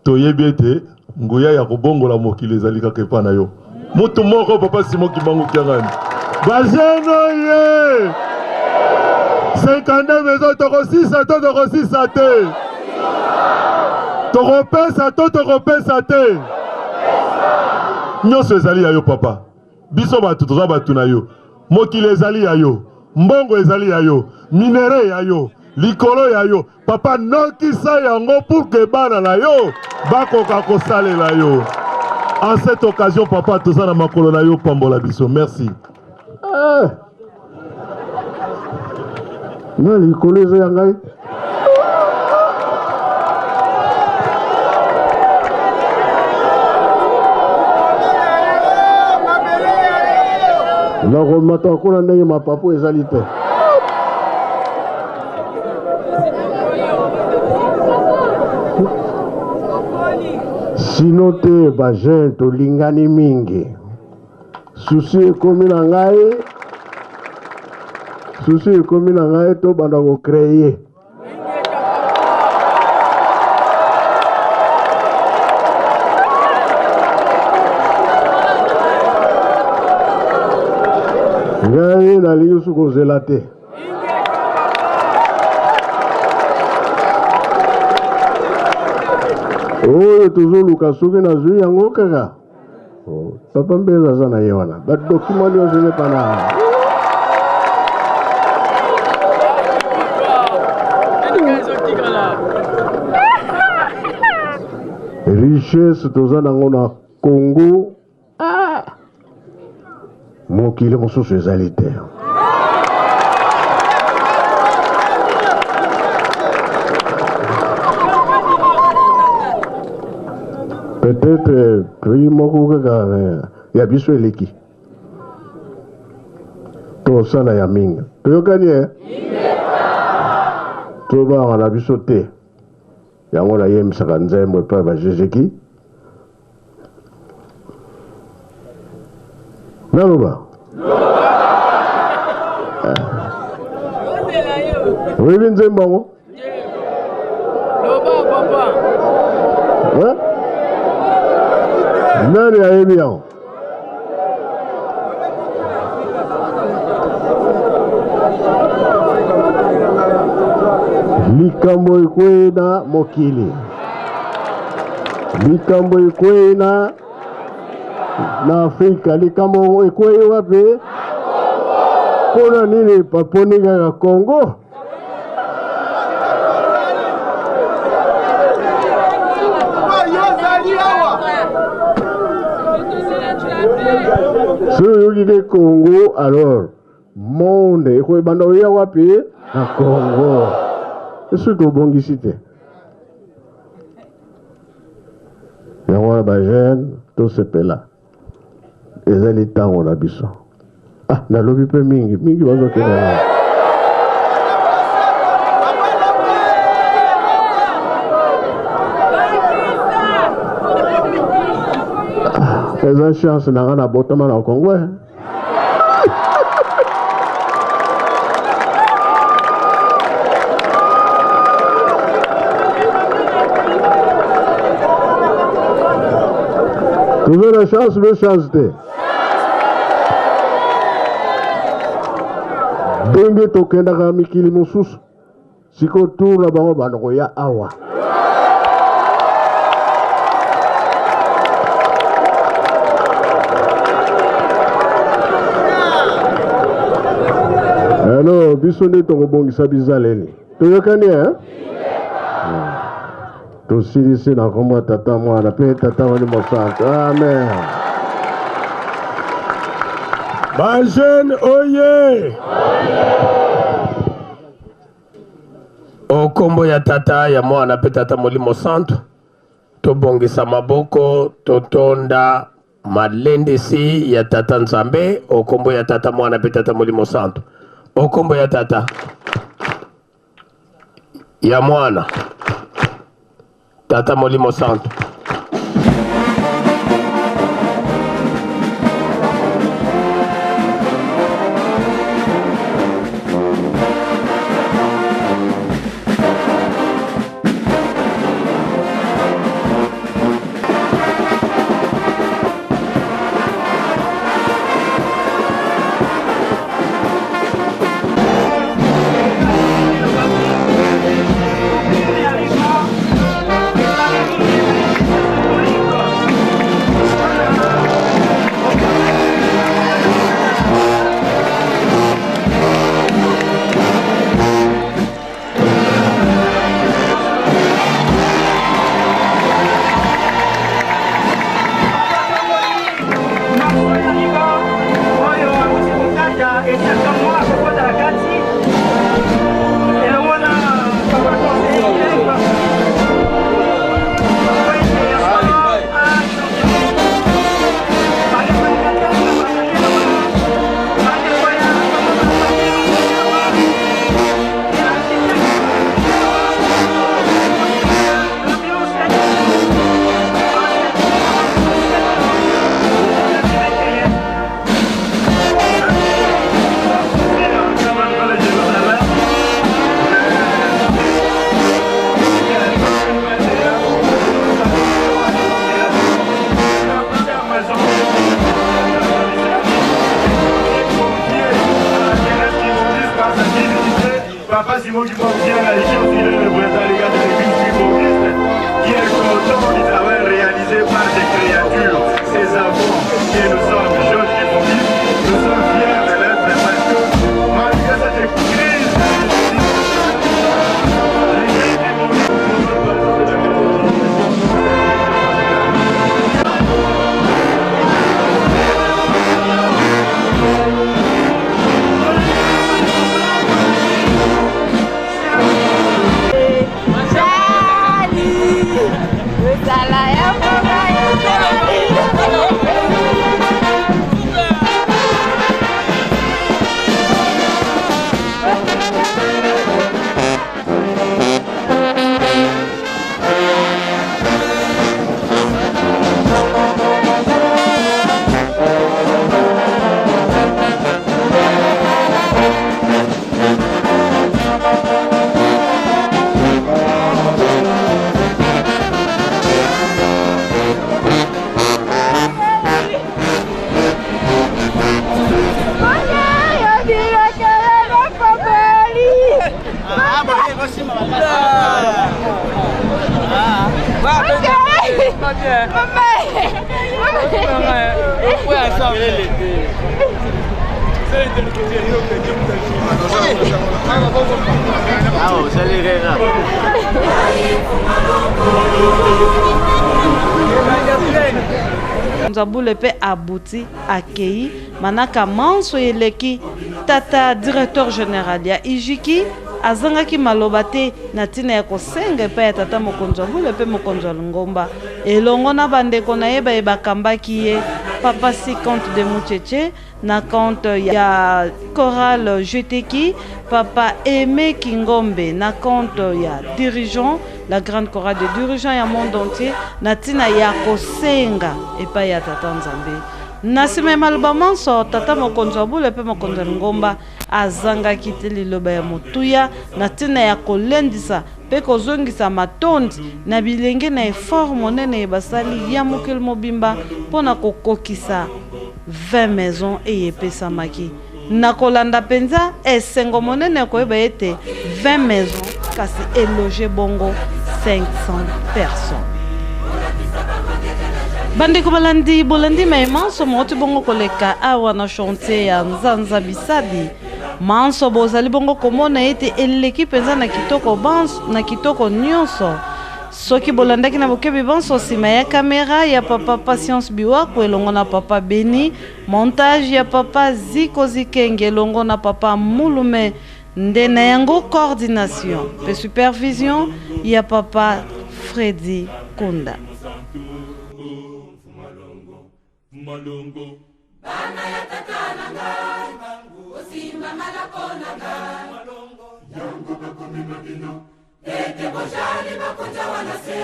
toyebi ete nguya ya kobongola mokili ezali kaka epa na yo mutu moko papa Simon Kimbangu Kiangani bajenoye 52 maisons tokosisa to tokosisa te tokopesa te nyonso ezali ya yo papa biso bato toza bato na yo mokili ezali ya yo mbongo ezali ya yo minere ya yo likolo ya yo papa nokisa yango pour que bana na yo bakoka kosalela yo en cette occasion papa toza na makolo na yo pambola biso merci na likolo eza ya ngai nakomata kuna ndenge mapapu ezali te sino te bajen tolingani mingi susi ekomi na ngai to banda kocreye ngai nalingi su kozela te oyo tozoluka soki nazwi yango kaka papa mbeza aza na ye wana badokima nyonso nepa na richesse toza nango na Congo mokili mosusu ezali te. Peut-être prix moko kaka ya biso eleki tosala ya mingi toyokani tobanga na biso te yango nayemisaka nzembo epai bajejeki naloba oyebi nzembo yango nani ayebi yango likambo ekwei na mokili likambo ekwei na Afrika likambo ekwei wapi mpona nini paponi kaka Congo si oyoki ke Congo alors monde ekwei banda oya wapi na Congo esi tobongisi te yango wana bajene tosepela ezali ntango na biso nalobi mpe mingi bazokende eza chance nanga na botama na Congo toza na chance me chance te ndenge tokendaka mikili mosusu siko tour na bango bandoko ya awa alors biso nde tokobongisa bizaleli toyokani tosilisi na kombo ya tata mwana mpe tata Molimo Santu amen. Bajene oye okombo ya tata ya mwana mpe tata Molimo Santu tobongisa maboko totonda malendisi ya tata Nzambe okombo ya tata mwana mpe tata Molimo Santu okombo ya tata ya mwana tata Molimo Santu Nzabule pe abouti accueilli manaka manso eleki tata directeur général ya Ijiki azangaki maloba te na tina ya kosenga epai ya tata mokonzi abule pe mokonzi ya Lungomba elongo na bandeko na ye baye bakambaki ye papa si compte de Mucheche na compte ya chorale Jeteki papa Aimé Kingombe na compte ya dirigeant la grande chorale de dirigeants ya monde entier na tina ya kosenga epai ya tata Nzambe nasime maloba manso tata mokonzi abule pe mokonzi ya Lungomba azangaki te liloba ya motuya na tina ya kolendisa pe kozongisa matondi na bilenge na effort monene basali ya mokili mobimba mpona kokokisa 20 maisons eyepesamaki na kolanda penza esengo monene koyeba ete 20 maisons kasi eloge bongo 500 personnes. Bandeko balandi bolandi manso moti bongo koleka awa na chantier ya Nzanza Bisadi manso bozali bongo komona ete eleki penza na kitoko banso na kitoko nyonso soki bolandaki na bokebi banso sima ya kamera ya papa Patience Biwako elongo na papa Beni montage ya papa Ziko Zikenge elongo na papa Mulume nde na yango coordination pe supervision ya papa Freddy Kunda. Malungu bana ya tata nangai osimba malako nangai yangu bakumi mabino ete bojali bakonja wanase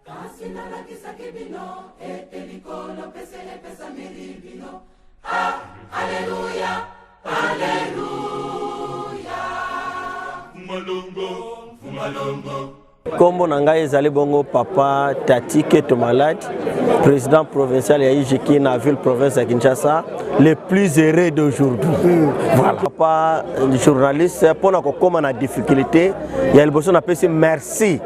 kasi na lakisa kibino ete likolo pesele pesa miribino ah haleluya haleluya Malungu Kombo nanga ezali bongo papa Tati Keto Malade, président provincial ya Ijiki na ville province ya Kinshasa, le plus heureux d'aujourd'hui. Voilà. Papa journaliste pona kokoma na difficulté, ya liboso na pesi merci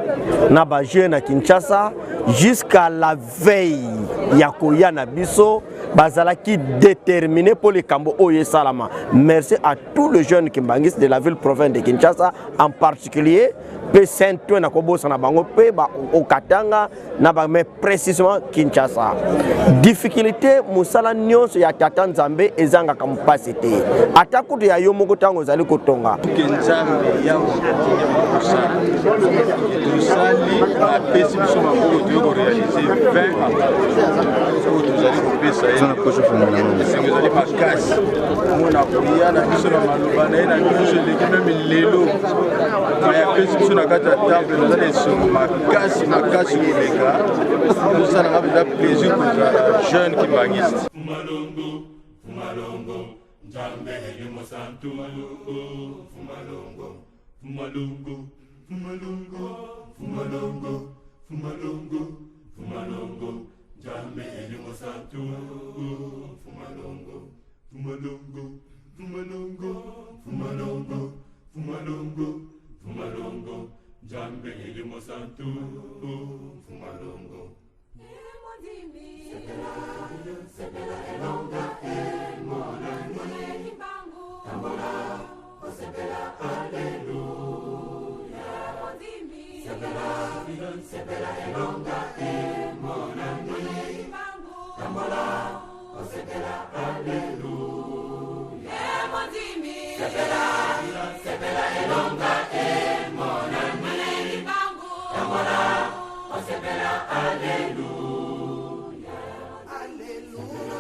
na ba jeune na Kinshasa jusqu'à la veille ya koya na biso bazalaki déterminé pour les Kambo Oye Salama. Merci à tous les jeunes kimbangistes de la ville province de Kinshasa en particulier. Pe sento na kobosa na bango pe ba okatanga na ba mais précisément Kinshasa. Difficulté musala nyonso ya tata Nzambe ezanga kampasité. Atakutu ya yo moko tango zali kotonga. Nzambe ya kusala. Tusali a pesi biso maboko to réaliser 20 ans. Tuzali kopesa ena kocho fungana. Singezali makasi. Mona kuya na biso na maloba na ena nyonso leki même lelo. Kaya pesi biso na kata temple nous allons sur makasi koleka nous ça n'a pas plaisir pour les jeunes qui magissent Fumalongo Nzambe yumo santu Fumalongo Nzambe yumo santu Fumalongo Jambe elimo santu Fumalongo Sepela elonga emona Mone kimbangu Tambola Sepela Alleluia Sepela elonga emona Mone kimbangu Tambola Sepela Alleluia Sepela elonga emona Sepela Alleluia Alleluia